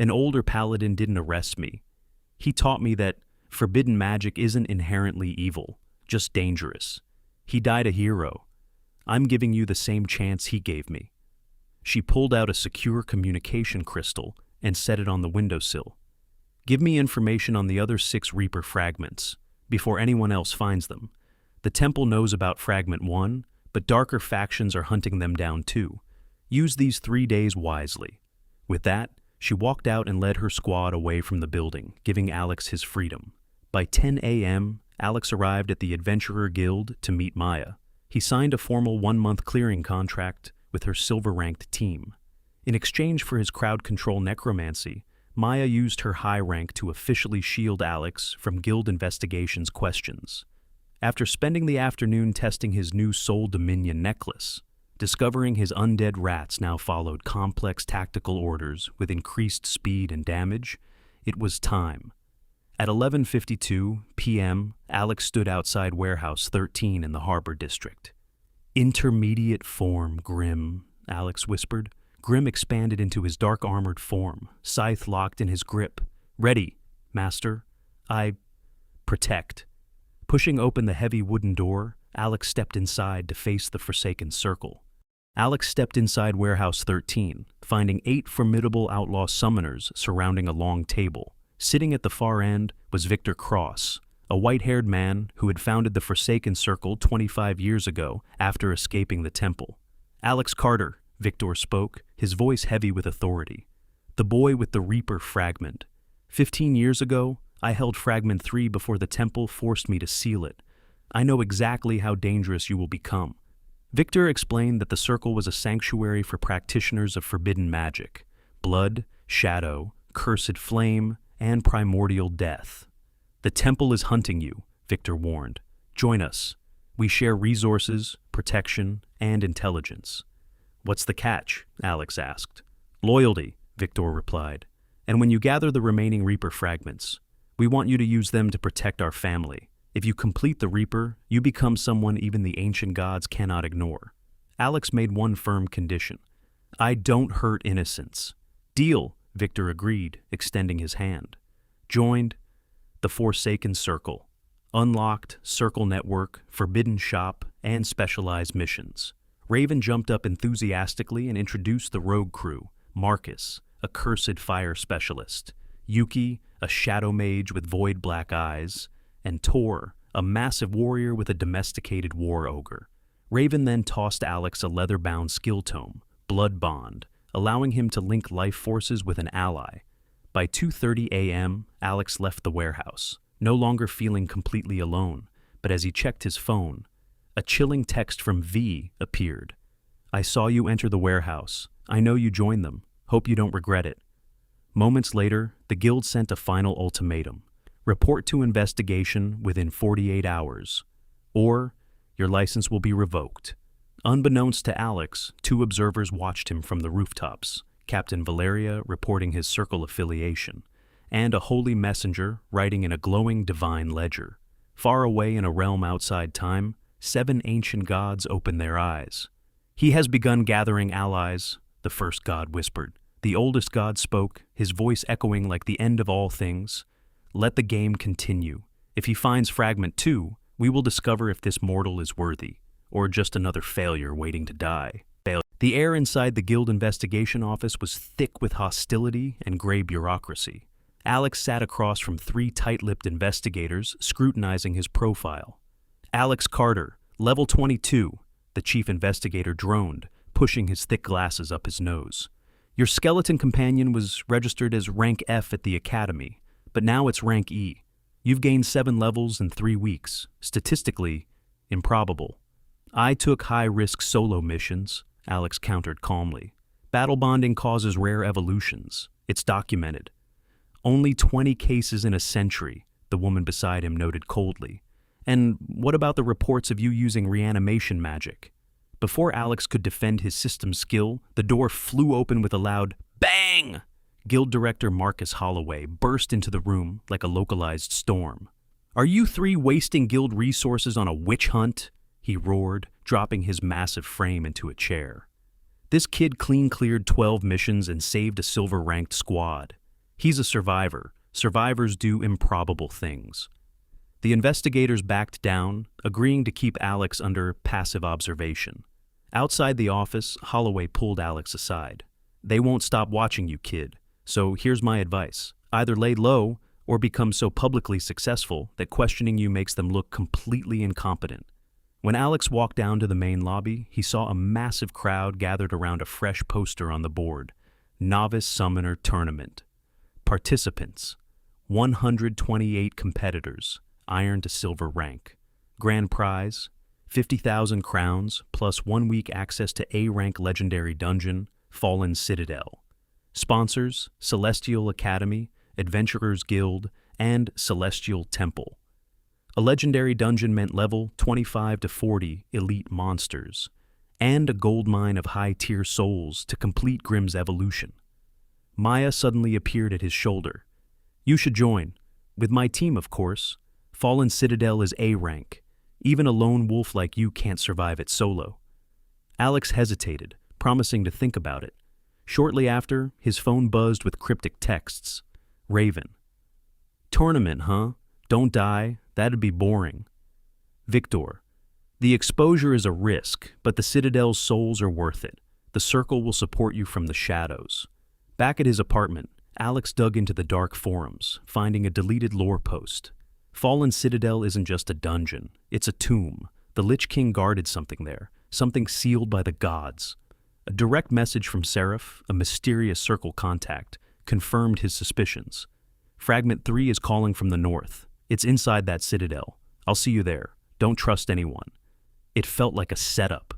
An older paladin didn't arrest me. He taught me that forbidden magic isn't inherently evil, just dangerous. He died a hero. I'm giving you the same chance he gave me. She pulled out a secure communication crystal and set it on the windowsill. Give me information on the other 6 Reaper fragments, before anyone else finds them. The temple knows about Fragment 1, but darker factions are hunting them down too. Use these 3 days wisely. With that, she walked out and led her squad away from the building, giving Alex his freedom. By 10 a.m., Alex arrived at the Adventurer Guild to meet Maya. He signed a formal 1-month clearing contract with her silver-ranked team. In exchange for his crowd control necromancy, Maya used her high rank to officially shield Alex from Guild Investigation's questions. After spending the afternoon testing his new Soul Dominion necklace, discovering his undead rats now followed complex tactical orders with increased speed and damage, it was time. At 11:52 p.m., Alex stood outside Warehouse 13 in the Harbor District. Intermediate form, Grim, Alex whispered. Grim expanded into his dark-armored form, scythe locked in his grip. Ready, Master. Protect. Pushing open the heavy wooden door, Alex stepped inside to face the Forsaken Circle. Alex stepped inside Warehouse 13, finding 8 formidable outlaw summoners surrounding a long table. Sitting at the far end was Victor Cross, a white-haired man who had founded the Forsaken Circle 25 years ago after escaping the temple. Alex Carter, Victor spoke, his voice heavy with authority. The boy with the Reaper fragment. 15 years ago, I held Fragment 3 before the temple forced me to seal it. I know exactly how dangerous you will become. Victor explained that the circle was a sanctuary for practitioners of forbidden magic, blood, shadow, cursed flame, and primordial death. The temple is hunting you, Victor warned. Join us. We share resources, protection, and intelligence. What's the catch? Alex asked. Loyalty, Victor replied. And when you gather the remaining Reaper fragments, we want you to use them to protect our family. If you complete the Reaper, you become someone even the ancient gods cannot ignore. Alex made one firm condition. I don't hurt innocents. Deal, Victor agreed, extending his hand. Joined the Forsaken Circle. Unlocked Circle Network, Forbidden Shop, and specialized missions. Raven jumped up enthusiastically and introduced the rogue crew, Marcus, a cursed fire specialist, Yuki, a shadow mage with void black eyes, and Tor, a massive warrior with a domesticated war ogre. Raven then tossed Alex a leather-bound skill tome, Blood Bond, allowing him to link life forces with an ally. By 2:30 a.m., Alex left the warehouse, no longer feeling completely alone, but as he checked his phone, a chilling text from V appeared. I saw you enter the warehouse. I know you joined them. Hope you don't regret it. Moments later, the guild sent a final ultimatum. Report to investigation within 48 hours, or your license will be revoked. Unbeknownst to Alex, 2 observers watched him from the rooftops, Captain Valeria reporting his circle affiliation, and a holy messenger writing in a glowing divine ledger. Far away in a realm outside time, 7 ancient gods opened their eyes. He has begun gathering allies, the first god whispered. The oldest god spoke, his voice echoing like the end of all things. Let the game continue. If he finds Fragment 2, we will discover if this mortal is worthy, or just another failure waiting to die. The air inside the guild investigation office was thick with hostility and gray bureaucracy. Alex sat across from 3 tight-lipped investigators scrutinizing his profile. Alex Carter, level 22, the chief investigator droned, pushing his thick glasses up his nose. Your skeleton companion was registered as rank F at the academy, but now it's rank E. You've gained 7 levels in 3 weeks. Statistically, improbable. I took high-risk solo missions, Alex countered calmly. Battle bonding causes rare evolutions. It's documented. Only 20 cases in a century, the woman beside him noted coldly. And what about the reports of you using reanimation magic? Before Alex could defend his system skill, the door flew open with a loud bang! Guild Director Marcus Holloway burst into the room like a localized storm. Are you 3 wasting guild resources on a witch hunt? He roared, dropping his massive frame into a chair. This kid cleared 12 missions and saved a silver-ranked squad. He's a survivor. Survivors do improbable things. The investigators backed down, agreeing to keep Alex under passive observation. Outside the office, Holloway pulled Alex aside. They won't stop watching you, kid. So here's my advice. Either lay low or become so publicly successful that questioning you makes them look completely incompetent. When Alex walked down to the main lobby, he saw a massive crowd gathered around a fresh poster on the board. Novice Summoner Tournament. Participants. 128 competitors, iron to silver rank. Grand prize, 50,000 crowns, plus 1 week access to A-rank legendary dungeon, Fallen Citadel. Sponsors, Celestial Academy, Adventurers Guild, and Celestial Temple. A legendary dungeon meant level 25 to 40 elite monsters, and a gold mine of high-tier souls to complete Grimm's evolution. Maya suddenly appeared at his shoulder. You should join. With my team, of course. Fallen Citadel is A rank. Even a lone wolf like you can't survive it solo. Alex hesitated, promising to think about it. Shortly after, his phone buzzed with cryptic texts. Raven. Tournament, huh? Don't die. That'd be boring. Victor. The exposure is a risk, but the Citadel's souls are worth it. The Circle will support you from the shadows. Back at his apartment, Alex dug into the dark forums, finding a deleted lore post. Fallen Citadel isn't just a dungeon, it's a tomb. The Lich King guarded something there, something sealed by the gods. A direct message from Seraph, a mysterious Circle contact, confirmed his suspicions. Fragment 3 is calling from the north. It's inside that citadel. I'll see you there. Don't trust anyone. It felt like a setup.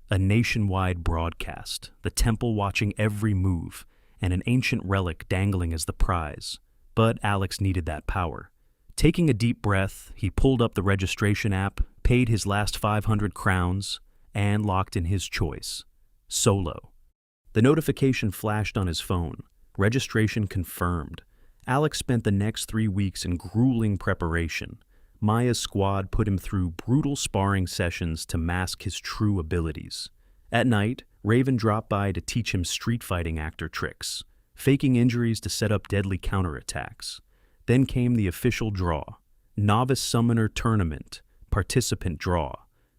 A nationwide broadcast, the temple watching every move, and an ancient relic dangling as the prize. But Alex needed that power. Taking a deep breath, he pulled up the registration app, paid his last 500 crowns, and locked in his choice. Solo. The notification flashed on his phone. Registration confirmed. Alex spent the next 3 weeks in grueling preparation. Maya's squad put him through brutal sparring sessions to mask his true abilities. At night, Raven dropped by to teach him street fighting actor tricks, faking injuries to set up deadly counterattacks. Then came the official draw. Novice Summoner Tournament, Participant Draw.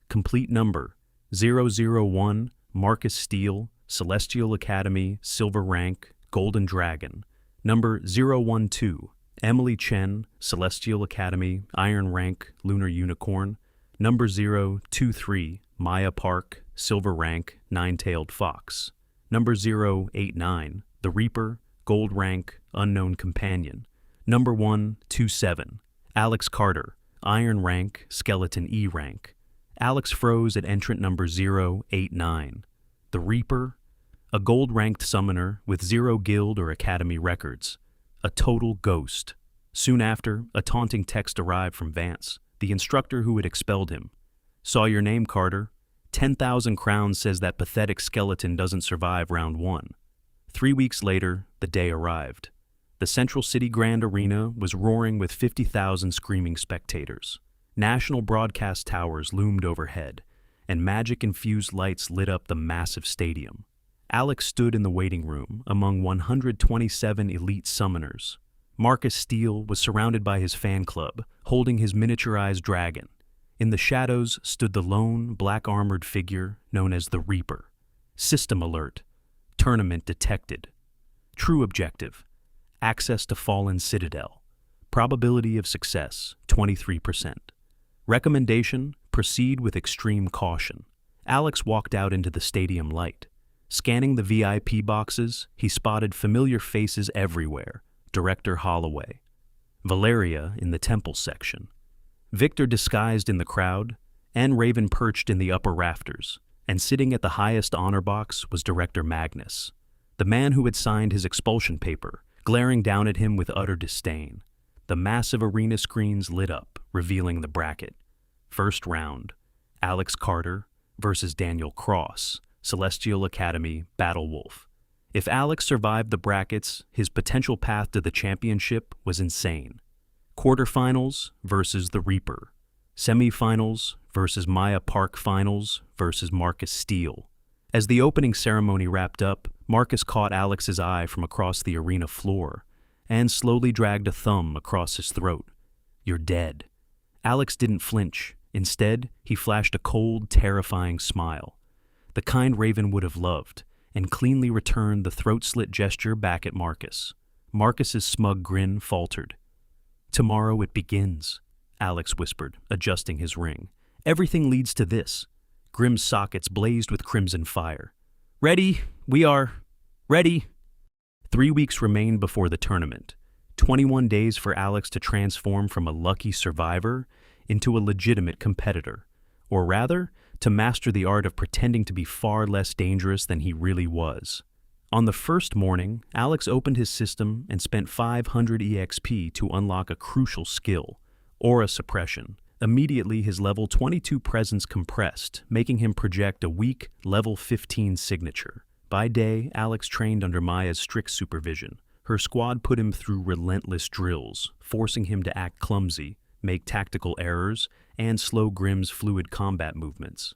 Complete number, 001, Marcus Steele, Celestial Academy, Silver Rank, Golden Dragon. Number 012, Emily Chen, Celestial Academy, Iron Rank, Lunar Unicorn. Number 023, Maya Park, Silver Rank, Nine-Tailed Fox. Number 089, The Reaper, Gold Rank, Unknown Companion. Number 127, Alex Carter, Iron Rank, Skeleton E Rank. Alex froze at entrant number 089. The Reaper, a gold-ranked summoner with 0 guild or academy records. A total ghost. Soon after, a taunting text arrived from Vance, the instructor who had expelled him. Saw your name, Carter. 10,000 crowns says that pathetic skeleton doesn't survive round 1. 3 weeks later, the day arrived. The Central City Grand Arena was roaring with 50,000 screaming spectators. National broadcast towers loomed overhead, and magic-infused lights lit up the massive stadium. Alex stood in the waiting room among 127 elite summoners. Marcus Steele was surrounded by his fan club, holding his miniaturized dragon. In the shadows stood the lone, black-armored figure known as the Reaper. System alert. Tournament detected. True objective. Access to Fallen Citadel. Probability of success, 23%. Recommendation, proceed with extreme caution. Alex walked out into the stadium light. Scanning the VIP boxes, he spotted familiar faces everywhere. Director Holloway, Valeria in the temple section, Victor disguised in the crowd, and Raven perched in the upper rafters, and sitting at the highest honor box was Director Magnus, the man who had signed his expulsion paper, glaring down at him with utter disdain. The massive arena screens lit up, revealing the bracket. First round, Alex Carter versus Daniel Cross, Celestial Academy, Battle Wolf. If Alex survived the brackets, his potential path to the championship was insane. Quarterfinals versus the Reaper. Semifinals versus Maya Park Finals versus Marcus Steele. As the opening ceremony wrapped up, Marcus caught Alex's eye from across the arena floor and slowly dragged a thumb across his throat. "You're dead." Alex didn't flinch. Instead, he flashed a cold, terrifying smile, the kind Raven would have loved, and cleanly returned the throat-slit gesture back at Marcus. Marcus's smug grin faltered. "Tomorrow it begins," Alex whispered, adjusting his ring. "Everything leads to this." Grim's sockets blazed with crimson fire. "Ready? We are ready." 3 weeks remained before the tournament. 21 days for Alex to transform from a lucky survivor into a legitimate competitor. Or rather, to master the art of pretending to be far less dangerous than he really was. On the first morning, Alex opened his system and spent 500 EXP to unlock a crucial skill, aura suppression. Immediately, his level 22 presence compressed, making him project a weak, level 15 signature. By day, Alex trained under Maya's strict supervision. Her squad put him through relentless drills, forcing him to act clumsy, make tactical errors, and slow Grim's fluid combat movements.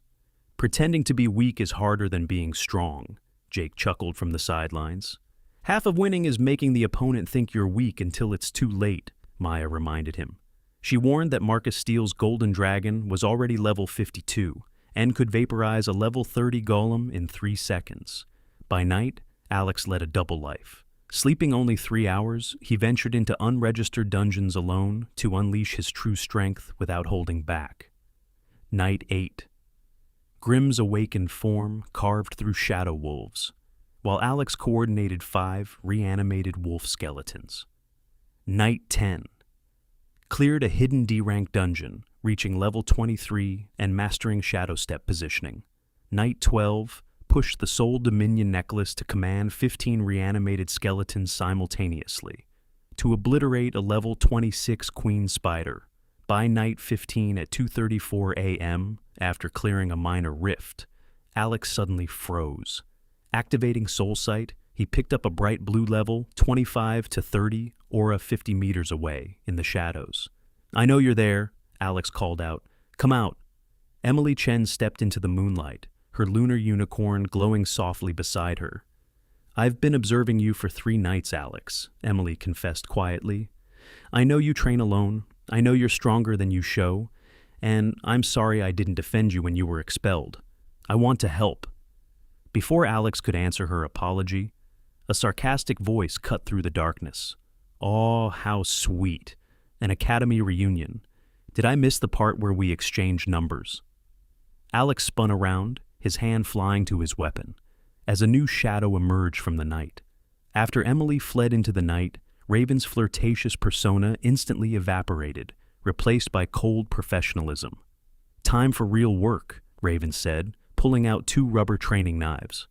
"Pretending to be weak is harder than being strong," Jake chuckled from the sidelines. "Half of winning is making the opponent think you're weak until it's too late," Maya reminded him. She warned that Marcus Steele's Golden Dragon was already level 52 and could vaporize a level 30 golem in 3 seconds. By night, Alex led a double life. Sleeping only 3 hours, he ventured into unregistered dungeons alone to unleash his true strength without holding back. Night 8. Grim's awakened form carved through shadow wolves, while Alex coordinated 5 reanimated wolf skeletons. Night 10. Cleared a hidden D-rank dungeon, reaching level 23 and mastering shadow step positioning. Night 12. Pushed the Soul Dominion necklace to command 15 reanimated skeletons simultaneously, to obliterate a level 26 queen spider. By night 15 at 2:34 a.m., after clearing a minor rift, Alex suddenly froze. Activating Soul Sight, he picked up a bright blue level 25 to 30 aura 50 meters away in the shadows. "I know you're there," Alex called out. "Come out." Emily Chen stepped into the moonlight, her lunar unicorn glowing softly beside her. "I've been observing you for 3 nights, Alex," Emily confessed quietly. "I know you train alone, I know you're stronger than you show, and I'm sorry I didn't defend you when you were expelled. I want to help." Before Alex could answer her apology, a sarcastic voice cut through the darkness. "Oh, how sweet. An academy reunion. Did I miss the part where we exchanged numbers?" Alex spun around, his hand flying to his weapon, as a new shadow emerged from the night. After Emily fled into the night, Raven's flirtatious persona instantly evaporated, replaced by cold professionalism. "Time for real work," Raven said, pulling out 2 rubber training knives.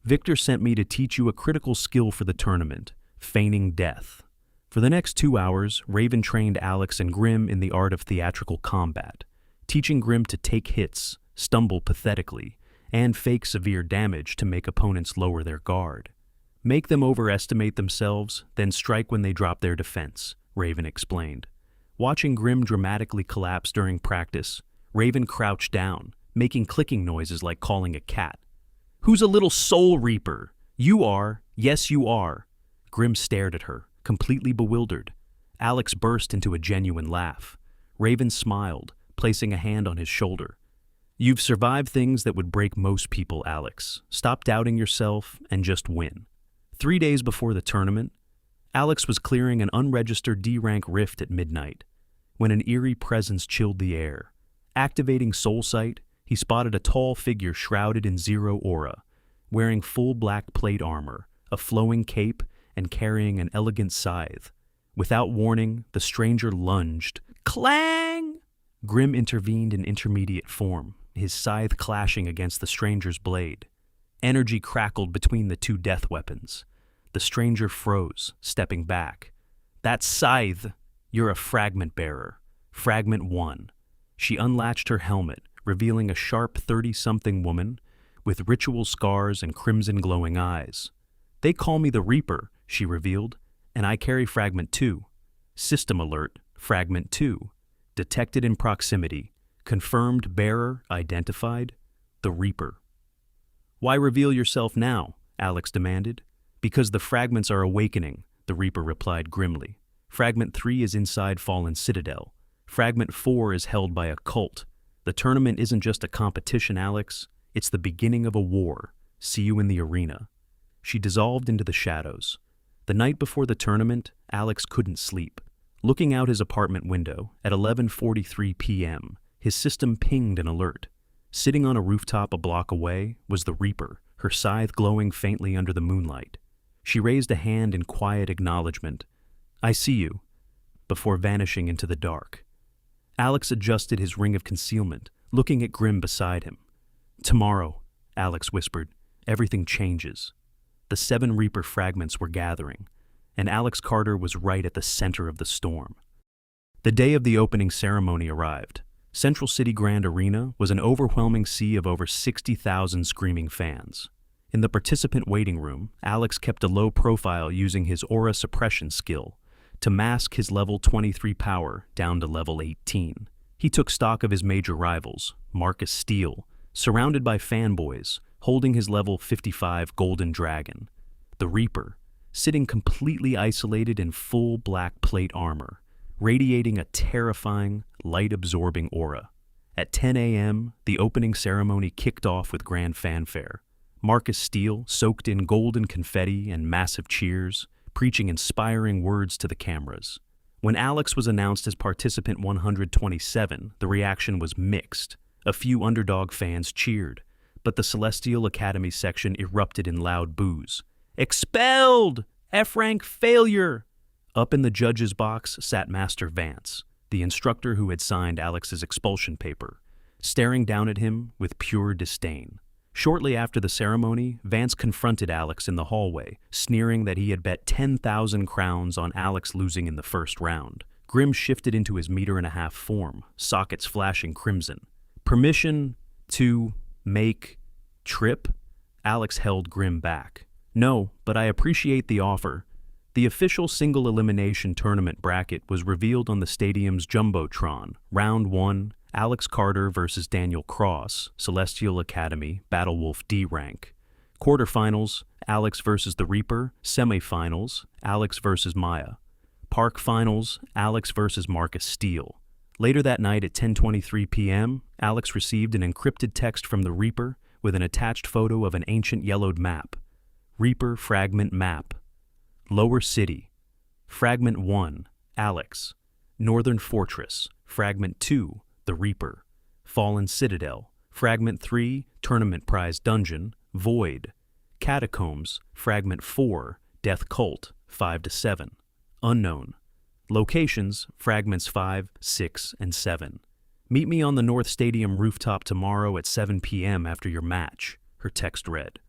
"Victor sent me to teach you a critical skill for the tournament, feigning death." For the next 2 hours, Raven trained Alex and Grim in the art of theatrical combat, teaching Grim to take hits, stumble pathetically, and fake severe damage to make opponents lower their guard. "Make them overestimate themselves, then strike when they drop their defense," Raven explained. Watching Grim dramatically collapse during practice, Raven crouched down, making clicking noises like calling a cat. "Who's a little soul reaper? You are. Yes, you are." Grim stared at her, completely bewildered. Alex burst into a genuine laugh. Raven smiled, placing a hand on his shoulder. "You've survived things that would break most people, Alex. Stop doubting yourself and just win." 3 days before the tournament, Alex was clearing an unregistered D-rank rift at midnight, when an eerie presence chilled the air. Activating Soul Sight, he spotted a tall figure shrouded in zero aura, wearing full black plate armor, a flowing cape, and carrying an elegant scythe. Without warning, the stranger lunged. Clang! Grim intervened in intermediate form, his scythe clashing against the stranger's blade. Energy crackled between the two death weapons. The stranger froze, stepping back. That scythe! You're a fragment bearer. Fragment 1. She unlatched her helmet, revealing a sharp 30-something woman with ritual scars and crimson glowing eyes. They call me the Reaper, she revealed, and I carry Fragment 2. System alert, Fragment 2. Detected in proximity. Confirmed bearer identified, the Reaper. Why reveal yourself now? Alex demanded. Because the fragments are awakening, the Reaper replied grimly. Fragment 3 is inside Fallen Citadel. Fragment 4 is held by a cult. The tournament isn't just a competition, Alex. It's the beginning of a war. See you in the arena. She dissolved into the shadows. The night before the tournament, Alex couldn't sleep. Looking out his apartment window, at 11:43 p.m., his system pinged an alert. Sitting on a rooftop a block away was the Reaper, her scythe glowing faintly under the moonlight. She raised a hand in quiet acknowledgement. I see you, before vanishing into the dark. Alex adjusted his ring of concealment, looking at Grim beside him. Tomorrow, Alex whispered, everything changes. The 7 Reaper fragments were gathering, and Alex Carter was right at the center of the storm. The day of the opening ceremony arrived. Central City Grand Arena was an overwhelming sea of over 60,000 screaming fans. In the participant waiting room, Alex kept a low profile using his aura suppression skill to mask his level 23 power down to level 18. He took stock of his major rivals, Marcus Steele, surrounded by fanboys, holding his level 55 Golden Dragon. The Reaper, sitting completely isolated in full black plate armor, radiating a terrifying, light-absorbing aura. At 10 a.m., the opening ceremony kicked off with grand fanfare. Marcus Steele, soaked in golden confetti and massive cheers, preaching inspiring words to the cameras. When Alex was announced as participant 127, the reaction was mixed. A few underdog fans cheered, but the Celestial Academy section erupted in loud boos. Expelled! F-rank failure! Up in the judge's box sat Master Vance, the instructor who had signed Alex's expulsion paper, staring down at him with pure disdain. Shortly after the ceremony, Vance confronted Alex in the hallway, sneering that he had bet 10,000 crowns on Alex losing in the first round. Grim shifted into his meter-and-a-half form, sockets flashing crimson. Permission to make trip? Alex held Grim back. No, but I appreciate the offer. The official single elimination tournament bracket was revealed on the stadium's Jumbotron. Round 1, Alex Carter versus Daniel Cross, Celestial Academy, Battlewolf D rank. Quarterfinals, Alex versus the Reaper. Semifinals, Alex versus Maya. Park Finals, Alex versus Marcus Steele. Later that night at 10:23 p.m., Alex received an encrypted text from the Reaper with an attached photo of an ancient yellowed map. Reaper Fragment Map. Lower City. Fragment 1, Alex. Northern Fortress. Fragment 2, the Reaper. Fallen Citadel. Fragment 3, Tournament Prize Dungeon, Void. Catacombs. Fragment 4, Death Cult, 5-7. Unknown. Locations, Fragments 5, 6, and 7. Meet me on the North Stadium rooftop tomorrow at 7 p.m. after your match, her text read.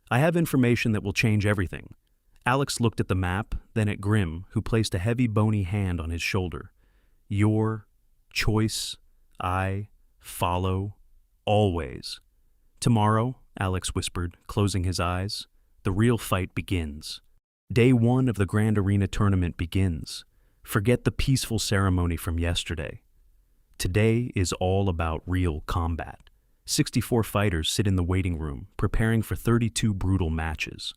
I have information that will change everything. Alex looked at the map, then at Grim, who placed a heavy bony hand on his shoulder. Your choice, I follow, always. Tomorrow, Alex whispered, closing his eyes, the real fight begins. Day 1 of the Grand Arena tournament begins. Forget the peaceful ceremony from yesterday. Today is all about real combat. 64 fighters sit in the waiting room, preparing for 32 brutal matches.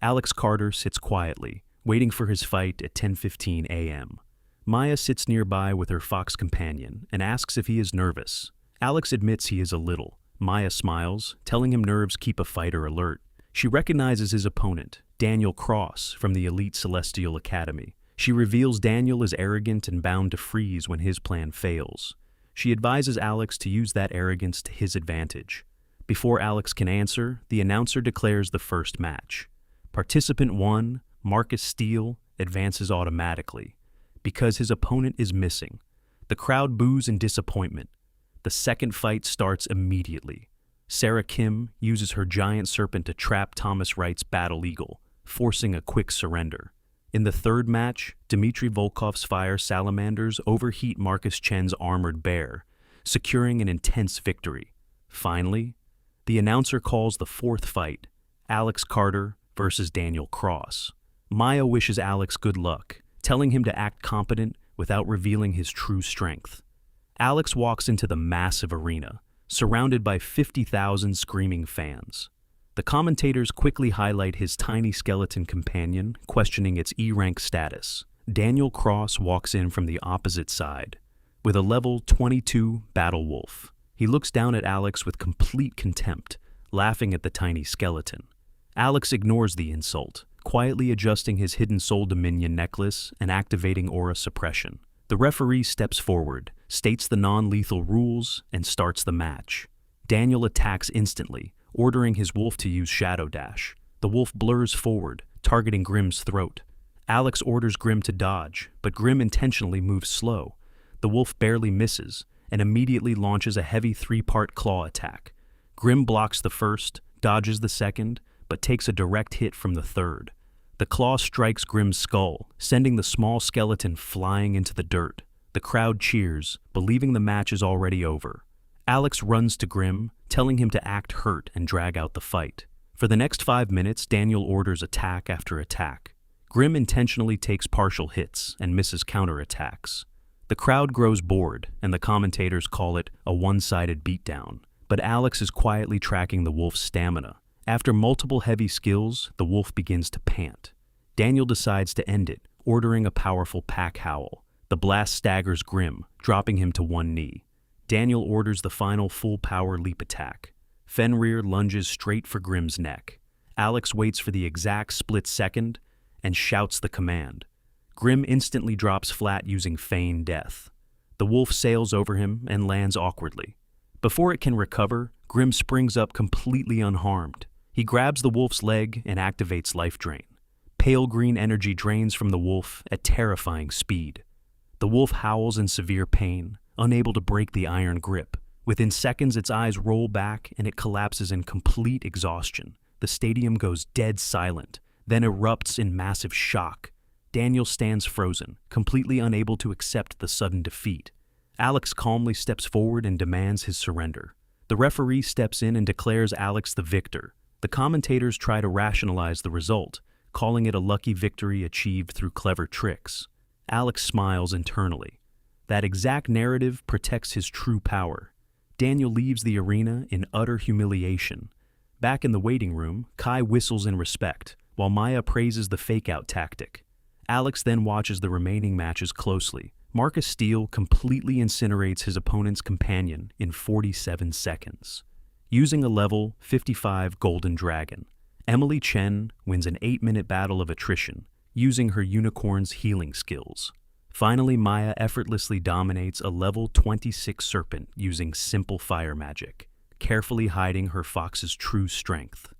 Alex Carter sits quietly, waiting for his fight at 10:15 a.m. Maya sits nearby with her fox companion and asks if he is nervous. Alex admits he is a little. Maya smiles, telling him nerves keep a fighter alert. She recognizes his opponent, Daniel Cross, from the elite Celestial Academy. She reveals Daniel is arrogant and bound to freeze when his plan fails. She advises Alex to use that arrogance to his advantage. Before Alex can answer, the announcer declares the first match. Participant 1, Marcus Steele, advances automatically, because his opponent is missing. The crowd boos in disappointment. The second fight starts immediately. Sarah Kim uses her giant serpent to trap Thomas Wright's battle eagle, forcing a quick surrender. In the third match, Dmitry Volkov's fire salamanders overheat Marcus Chen's armored bear, securing an intense victory. Finally, the announcer calls the fourth fight, Alex Carter versus Daniel Cross. Maya wishes Alex good luck, telling him to act competent without revealing his true strength. Alex walks into the massive arena, surrounded by 50,000 screaming fans. The commentators quickly highlight his tiny skeleton companion, questioning its E-rank status. Daniel Cross walks in from the opposite side, with a level 22 battle wolf. He looks down at Alex with complete contempt, laughing at the tiny skeleton. Alex ignores the insult, quietly adjusting his hidden soul dominion necklace and activating aura suppression. The referee steps forward, states the non-lethal rules, and starts the match. Daniel attacks instantly, ordering his wolf to use Shadow Dash. The wolf blurs forward, targeting Grimm's throat. Alex orders Grimm to dodge, but Grimm intentionally moves slow. The wolf barely misses, and immediately launches a heavy three-part claw attack. Grimm blocks the first, dodges the second, but takes a direct hit from the third. The claw strikes Grimm's skull, sending the small skeleton flying into the dirt. The crowd cheers, believing the match is already over. Alex runs to Grimm, telling him to act hurt and drag out the fight. For the next 5 minutes, Daniel orders attack after attack. Grimm intentionally takes partial hits and misses counterattacks. The crowd grows bored, and the commentators call it a one-sided beatdown. But Alex is quietly tracking the wolf's stamina. After multiple heavy skills, the wolf begins to pant. Daniel decides to end it, ordering a powerful pack howl. The blast staggers Grimm, dropping him to one knee. Daniel orders the final full-power leap attack. Fenrir lunges straight for Grimm's neck. Alex waits for the exact split second and shouts the command. Grimm instantly drops flat using feigned death. The wolf sails over him and lands awkwardly. Before it can recover, Grimm springs up completely unharmed. He grabs the wolf's leg and activates Life Drain. Pale green energy drains from the wolf at terrifying speed. The wolf howls in severe pain, unable to break the iron grip. Within seconds, its eyes roll back and it collapses in complete exhaustion. The stadium goes dead silent, then erupts in massive shock. Daniel stands frozen, completely unable to accept the sudden defeat. Alex calmly steps forward and demands his surrender. The referee steps in and declares Alex the victor. The commentators try to rationalize the result, calling it a lucky victory achieved through clever tricks. Alex smiles internally. That exact narrative protects his true power. Daniel leaves the arena in utter humiliation. Back in the waiting room, Kai whistles in respect, while Maya praises the fake-out tactic. Alex then watches the remaining matches closely. Marcus Steele completely incinerates his opponent's companion in 47 seconds. Using a level 55 Golden Dragon, Emily Chen wins an 8-minute battle of attrition, using her unicorn's healing skills. Finally, Maya effortlessly dominates a level 26 serpent using simple fire magic, carefully hiding her fox's true strength.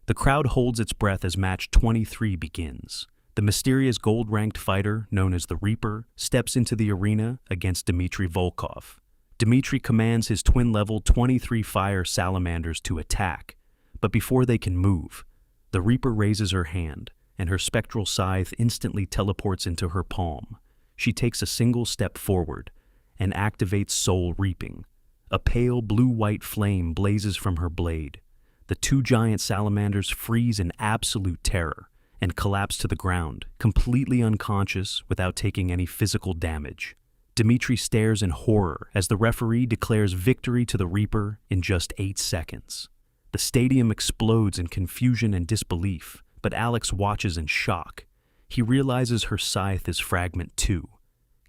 The crowd holds its breath as match 23 begins. The mysterious gold-ranked fighter, known as the Reaper, steps into the arena against Dmitry Volkov. Dmitry commands his twin-level 23 fire salamanders to attack, but before they can move, the Reaper raises her hand, and her spectral scythe instantly teleports into her palm. She takes a single step forward and activates Soul Reaping. A pale blue-white flame blazes from her blade. The two giant salamanders freeze in absolute terror and collapse to the ground, completely unconscious without taking any physical damage. Dmitry stares in horror as the referee declares victory to the Reaper in just 8 seconds. The stadium explodes in confusion and disbelief, but Alex watches in shock. He realizes her scythe is Fragment 2,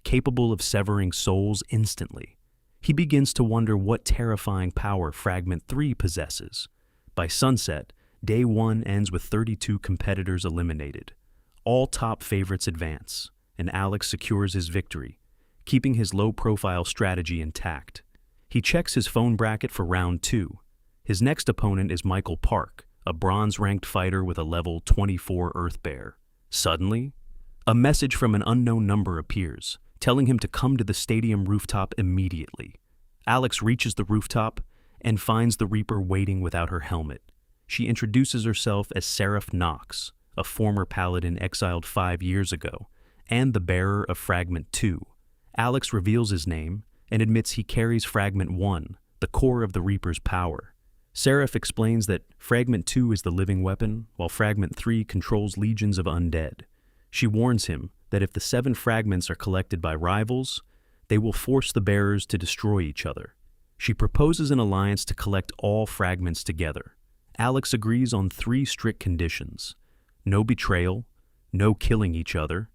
capable of severing souls instantly. He begins to wonder what terrifying power Fragment 3 possesses. By sunset, Day 1 ends with 32 competitors eliminated. All top favorites advance, and Alex secures his victory, keeping his low-profile strategy intact. He checks his phone bracket for round 2. His next opponent is Michael Park, a bronze-ranked fighter with a level 24 Earth Bear. Suddenly, a message from an unknown number appears, telling him to come to the stadium rooftop immediately. Alex reaches the rooftop and finds the Reaper waiting without her helmet. She introduces herself as Seraph Knox, a former paladin exiled 5 years ago, and the bearer of Fragment 2. Alex reveals his name and admits he carries Fragment 1, the core of the Reaper's power. Seraph explains that Fragment 2 is the living weapon, while Fragment 3 controls legions of undead. She warns him that if the 7 fragments are collected by rivals, they will force the bearers to destroy each other. She proposes an alliance to collect all fragments together. Alex agrees on 3 strict conditions: no betrayal, no killing each other,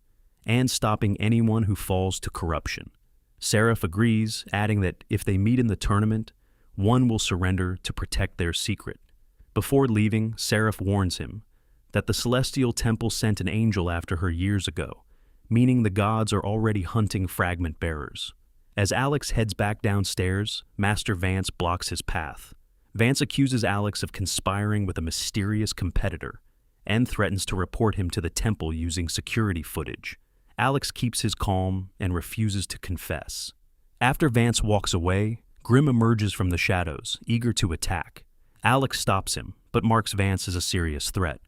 and stopping anyone who falls to corruption. Seraph agrees, adding that if they meet in the tournament, one will surrender to protect their secret. Before leaving, Seraph warns him that the Celestial Temple sent an angel after her years ago, meaning the gods are already hunting fragment bearers. As Alex heads back downstairs, Master Vance blocks his path. Vance accuses Alex of conspiring with a mysterious competitor and threatens to report him to the temple using security footage. Alex keeps his calm and refuses to confess. After Vance walks away, Grim emerges from the shadows, eager to attack. Alex stops him, but marks Vance as a serious threat.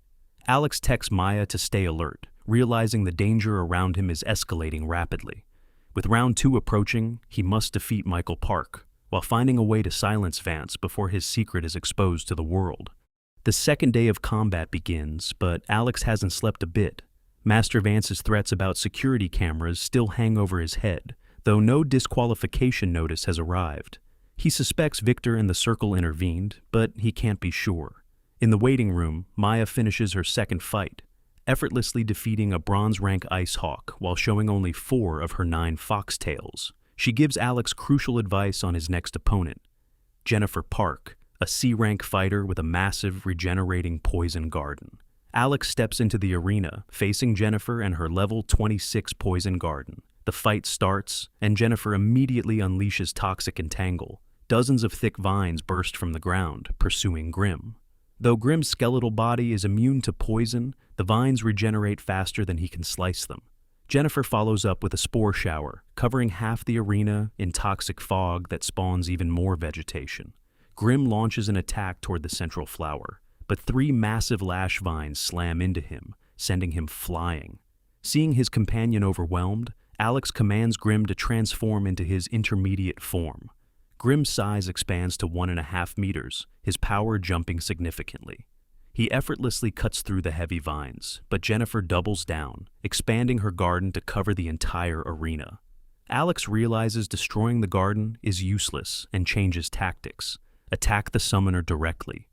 Alex texts Maya to stay alert, realizing the danger around him is escalating rapidly. With round 2 approaching, he must defeat Michael Park, while finding a way to silence Vance before his secret is exposed to the world. The second day of combat begins, but Alex hasn't slept a bit. Master Vance's threats about security cameras still hang over his head, though no disqualification notice has arrived. He suspects Victor and the Circle intervened, but he can't be sure. In the waiting room, Maya finishes her second fight, effortlessly defeating a bronze-rank Ice Hawk while showing only 4 of her 9 foxtails. She gives Alex crucial advice on his next opponent, Jennifer Park, a C-rank fighter with a massive regenerating poison garden. Alex steps into the arena, facing Jennifer and her level 26 poison garden. The fight starts, and Jennifer immediately unleashes Toxic Entangle. Dozens of thick vines burst from the ground, pursuing Grim. Though Grim's skeletal body is immune to poison, the vines regenerate faster than he can slice them. Jennifer follows up with a spore shower, covering half the arena in toxic fog that spawns even more vegetation. Grim launches an attack toward the central flower, but 3 massive lash vines slam into him, sending him flying. Seeing his companion overwhelmed, Alex commands Grim to transform into his intermediate form. Grim's size expands to 1.5 meters, his power jumping significantly. He effortlessly cuts through the heavy vines, but Jennifer doubles down, expanding her garden to cover the entire arena. Alex realizes destroying the garden is useless and changes tactics. Attack the summoner directly.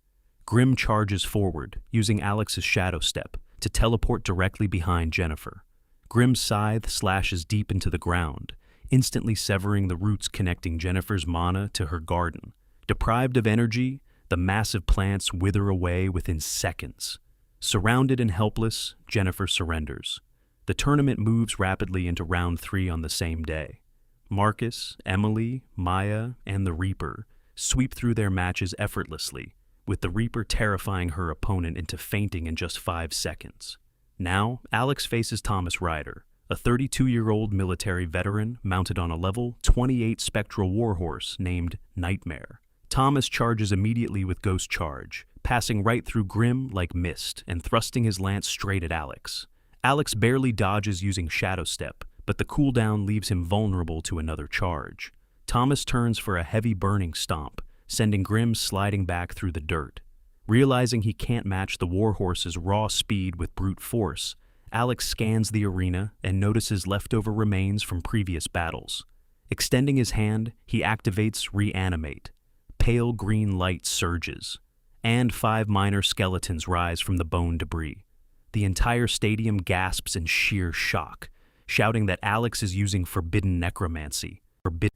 Grim charges forward, using Alex's shadow step to teleport directly behind Jennifer. Grim's scythe slashes deep into the ground, instantly severing the roots connecting Jennifer's mana to her garden. Deprived of energy, the massive plants wither away within seconds. Surrounded and helpless, Jennifer surrenders. The tournament moves rapidly into round 3 on the same day. Marcus, Emily, Maya, and the Reaper sweep through their matches effortlessly, with the Reaper terrifying her opponent into fainting in just 5 seconds. Now, Alex faces Thomas Ryder, a 32-year-old military veteran mounted on a level 28 spectral warhorse named Nightmare. Thomas charges immediately with Ghost Charge, passing right through Grim like mist and thrusting his lance straight at Alex. Alex barely dodges using Shadow Step, but the cooldown leaves him vulnerable to another charge. Thomas turns for a heavy burning stomp, sending Grim sliding back through the dirt. Realizing he can't match the warhorse's raw speed with brute force, Alex scans the arena and notices leftover remains from previous battles. Extending his hand, he activates Reanimate. Pale green light surges, and 5 minor skeletons rise from the bone debris. The entire stadium gasps in sheer shock, shouting that Alex is using forbidden necromancy.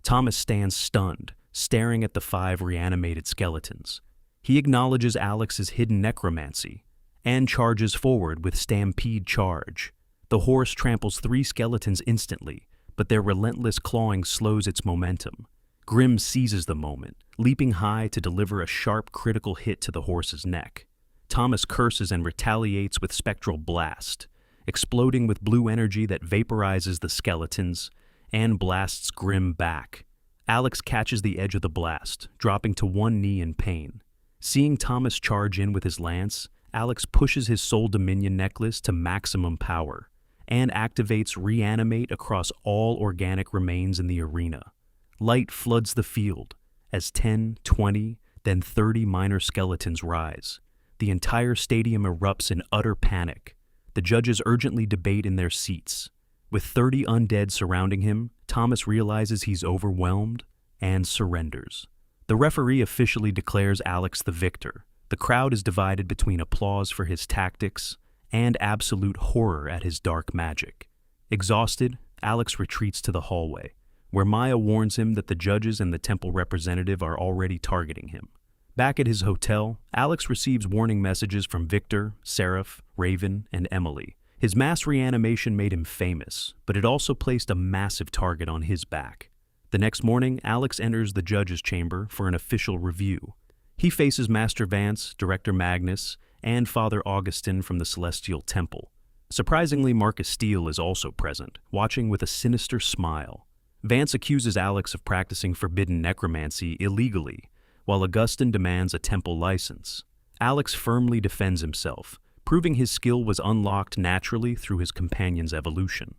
Thomas stands stunned, staring at the 5 reanimated skeletons. He acknowledges Alex's hidden necromancy and charges forward with Stampede Charge. The horse tramples 3 skeletons instantly, but their relentless clawing slows its momentum. Grimm seizes the moment, leaping high to deliver a sharp critical hit to the horse's neck. Thomas curses and retaliates with spectral blast, exploding with blue energy that vaporizes the skeletons and blasts Grimm back. Alex catches the edge of the blast, dropping to one knee in pain. Seeing Thomas charge in with his lance, Alex pushes his Soul Dominion necklace to maximum power and activates Reanimate across all organic remains in the arena. Light floods the field as 10, 20, then 30 minor skeletons rise. The entire stadium erupts in utter panic. The judges urgently debate in their seats. With 30 undead surrounding him, Thomas realizes he's overwhelmed and surrenders. The referee officially declares Alex the victor. The crowd is divided between applause for his tactics and absolute horror at his dark magic. Exhausted, Alex retreats to the hallway, where Maya warns him that the judges and the temple representative are already targeting him. Back at his hotel, Alex receives warning messages from Victor, Seraph, Raven, and Emily. His mass reanimation made him famous, but it also placed a massive target on his back. The next morning, Alex enters the judge's chamber for an official review. He faces Master Vance, Director Magnus, and Father Augustin from the Celestial Temple. Surprisingly, Marcus Steele is also present, watching with a sinister smile. Vance accuses Alex of practicing forbidden necromancy illegally, while Augustin demands a temple license. Alex firmly defends himself, proving his skill was unlocked naturally through his companion's evolution,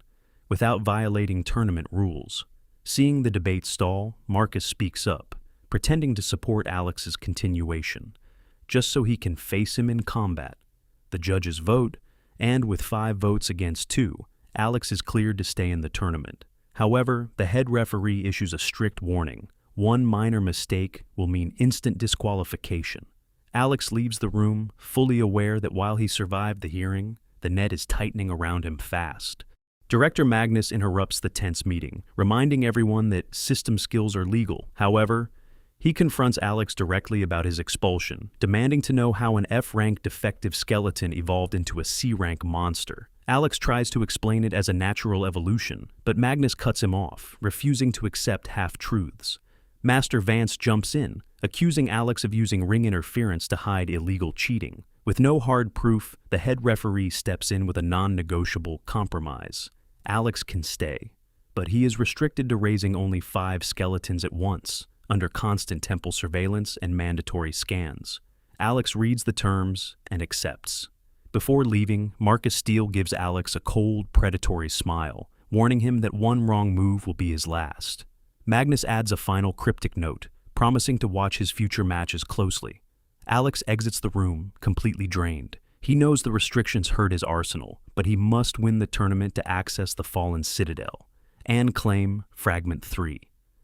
without violating tournament rules. Seeing the debate stall, Marcus speaks up, pretending to support Alex's continuation, just so he can face him in combat. The judges vote, and with 5 votes against 2, Alex is cleared to stay in the tournament. However, the head referee issues a strict warning. One minor mistake will mean instant disqualification. Alex leaves the room, fully aware that while he survived the hearing, the net is tightening around him fast. Director Magnus interrupts the tense meeting, reminding everyone that system skills are legal. However, he confronts Alex directly about his expulsion, demanding to know how an F-rank defective skeleton evolved into a C-rank monster. Alex tries to explain it as a natural evolution, but Magnus cuts him off, refusing to accept half-truths. Master Vance jumps in, accusing Alex of using ring interference to hide illegal cheating. With no hard proof, the head referee steps in with a non-negotiable compromise. Alex can stay, but he is restricted to raising only 5 skeletons at once, under constant temple surveillance and mandatory scans. Alex reads the terms and accepts. Before leaving, Marcus Steele gives Alex a cold, predatory smile, warning him that one wrong move will be his last. Magnus adds a final cryptic note, promising to watch his future matches closely. Alex exits the room, completely drained. He knows the restrictions hurt his arsenal, but he must win the tournament to access the Fallen Citadel and claim Fragment 3.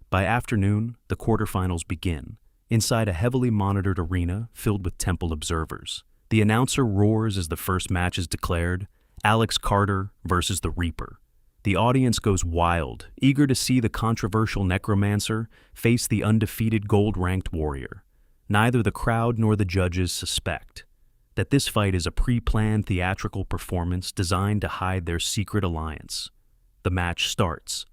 By afternoon, the quarterfinals begin, inside a heavily monitored arena filled with temple observers. The announcer roars as the first match is declared, Alex Carter versus the Reaper. The audience goes wild, eager to see the controversial necromancer face the undefeated gold-ranked warrior. Neither the crowd nor the judges suspect that this fight is a pre-planned theatrical performance designed to hide their secret alliance. The match starts.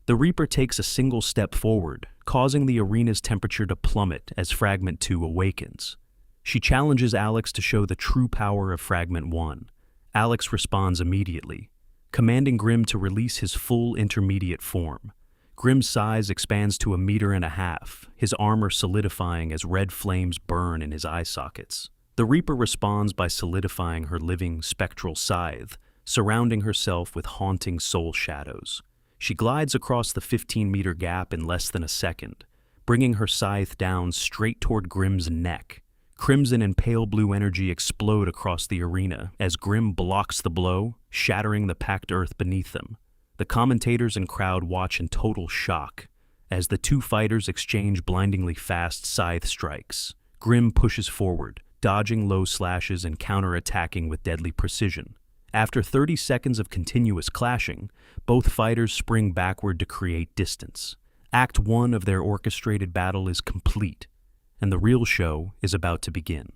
The Reaper takes a single step forward, causing the arena's temperature to plummet as Fragment 2 awakens. She challenges Alex to show the true power of Fragment 1. Alex responds immediately, commanding Grimm to release his full intermediate form. Grimm's size expands to 1.5 meters, his armor solidifying as red flames burn in his eye sockets. The Reaper responds by solidifying her living spectral scythe, surrounding herself with haunting soul shadows. She glides across the 15-meter gap in less than a second, bringing her scythe down straight toward Grimm's neck. Crimson and pale blue energy explode across the arena as Grimm blocks the blow, shattering the packed earth beneath them. The commentators and crowd watch in total shock as the two fighters exchange blindingly fast scythe strikes. Grimm pushes forward, dodging low slashes and counterattacking with deadly precision. After 30 seconds of continuous clashing, both fighters spring backward to create distance. Act 1 of their orchestrated battle is complete, and the real show is about to begin.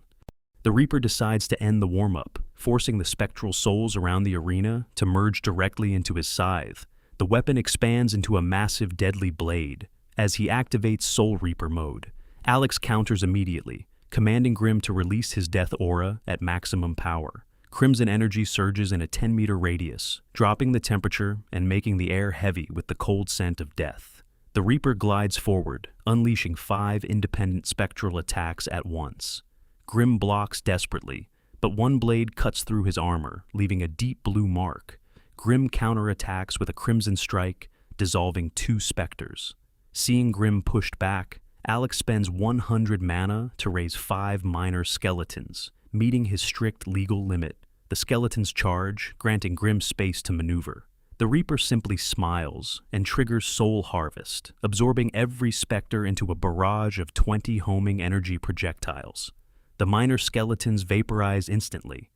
The Reaper decides to end the warm-up, forcing the spectral souls around the arena to merge directly into his scythe. The weapon expands into a massive deadly blade, As he activates Soul Reaper mode, Alex counters immediately, commanding Grimm to release his death aura at maximum power. Crimson energy surges in a 10-meter radius, dropping the temperature and making the air heavy with the cold scent of death. The Reaper glides forward, unleashing 5 independent spectral attacks at once. Grimm blocks desperately, but one blade cuts through his armor, leaving a deep blue mark. Grimm counterattacks with a crimson strike, dissolving 2 specters. Seeing Grimm pushed back, Alex spends 100 mana to raise 5 minor skeletons, meeting his strict legal limit. The skeletons charge, granting Grimm space to maneuver. The Reaper simply smiles and triggers Soul Harvest, absorbing every specter into a barrage of 20 homing energy projectiles. The minor skeletons vaporize instantly.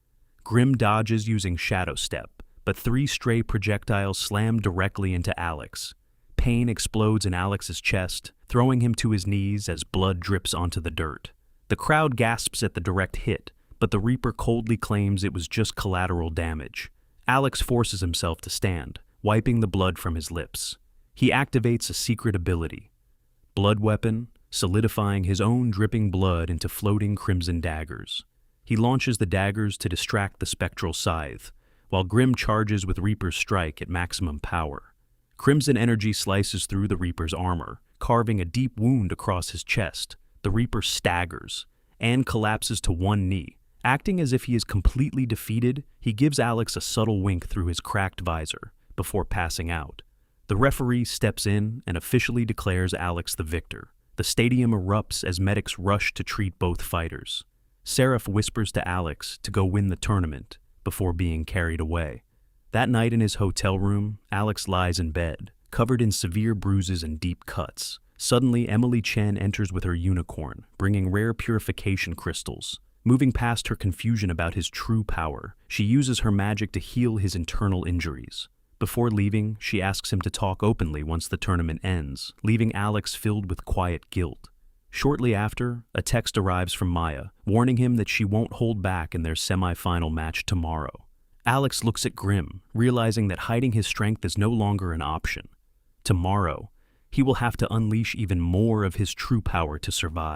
Grimm dodges using Shadow Step, but 3 stray projectiles slam directly into Alex. Pain explodes in Alex's chest, throwing him to his knees as blood drips onto the dirt. The crowd gasps at the direct hit, but the Reaper coldly claims it was just collateral damage. Alex forces himself to stand, wiping the blood from his lips. He activates a secret ability, Blood Weapon, solidifying his own dripping blood into floating crimson daggers. He launches the daggers to distract the spectral scythe, while Grimm charges with Reaper's strike at maximum power. Crimson energy slices through the Reaper's armor, carving a deep wound across his chest. The Reaper staggers and collapses to one knee. Acting as if he is completely defeated, he gives Alex a subtle wink through his cracked visor before passing out. The referee steps in and officially declares Alex the victor. The stadium erupts as medics rush to treat both fighters. Seraph whispers to Alex to go win the tournament before being carried away. That night in his hotel room, Alex lies in bed, covered in severe bruises and deep cuts. Suddenly, Emily Chen enters with her unicorn, bringing rare purification crystals. Moving past her confusion about his true power, she uses her magic to heal his internal injuries. Before leaving, she asks him to talk openly once the tournament ends, leaving Alex filled with quiet guilt. Shortly after, a text arrives from Maya, warning him that she won't hold back in their semi-final match tomorrow. Alex looks at Grimm, realizing that hiding his strength is no longer an option. Tomorrow, he will have to unleash even more of his true power to survive.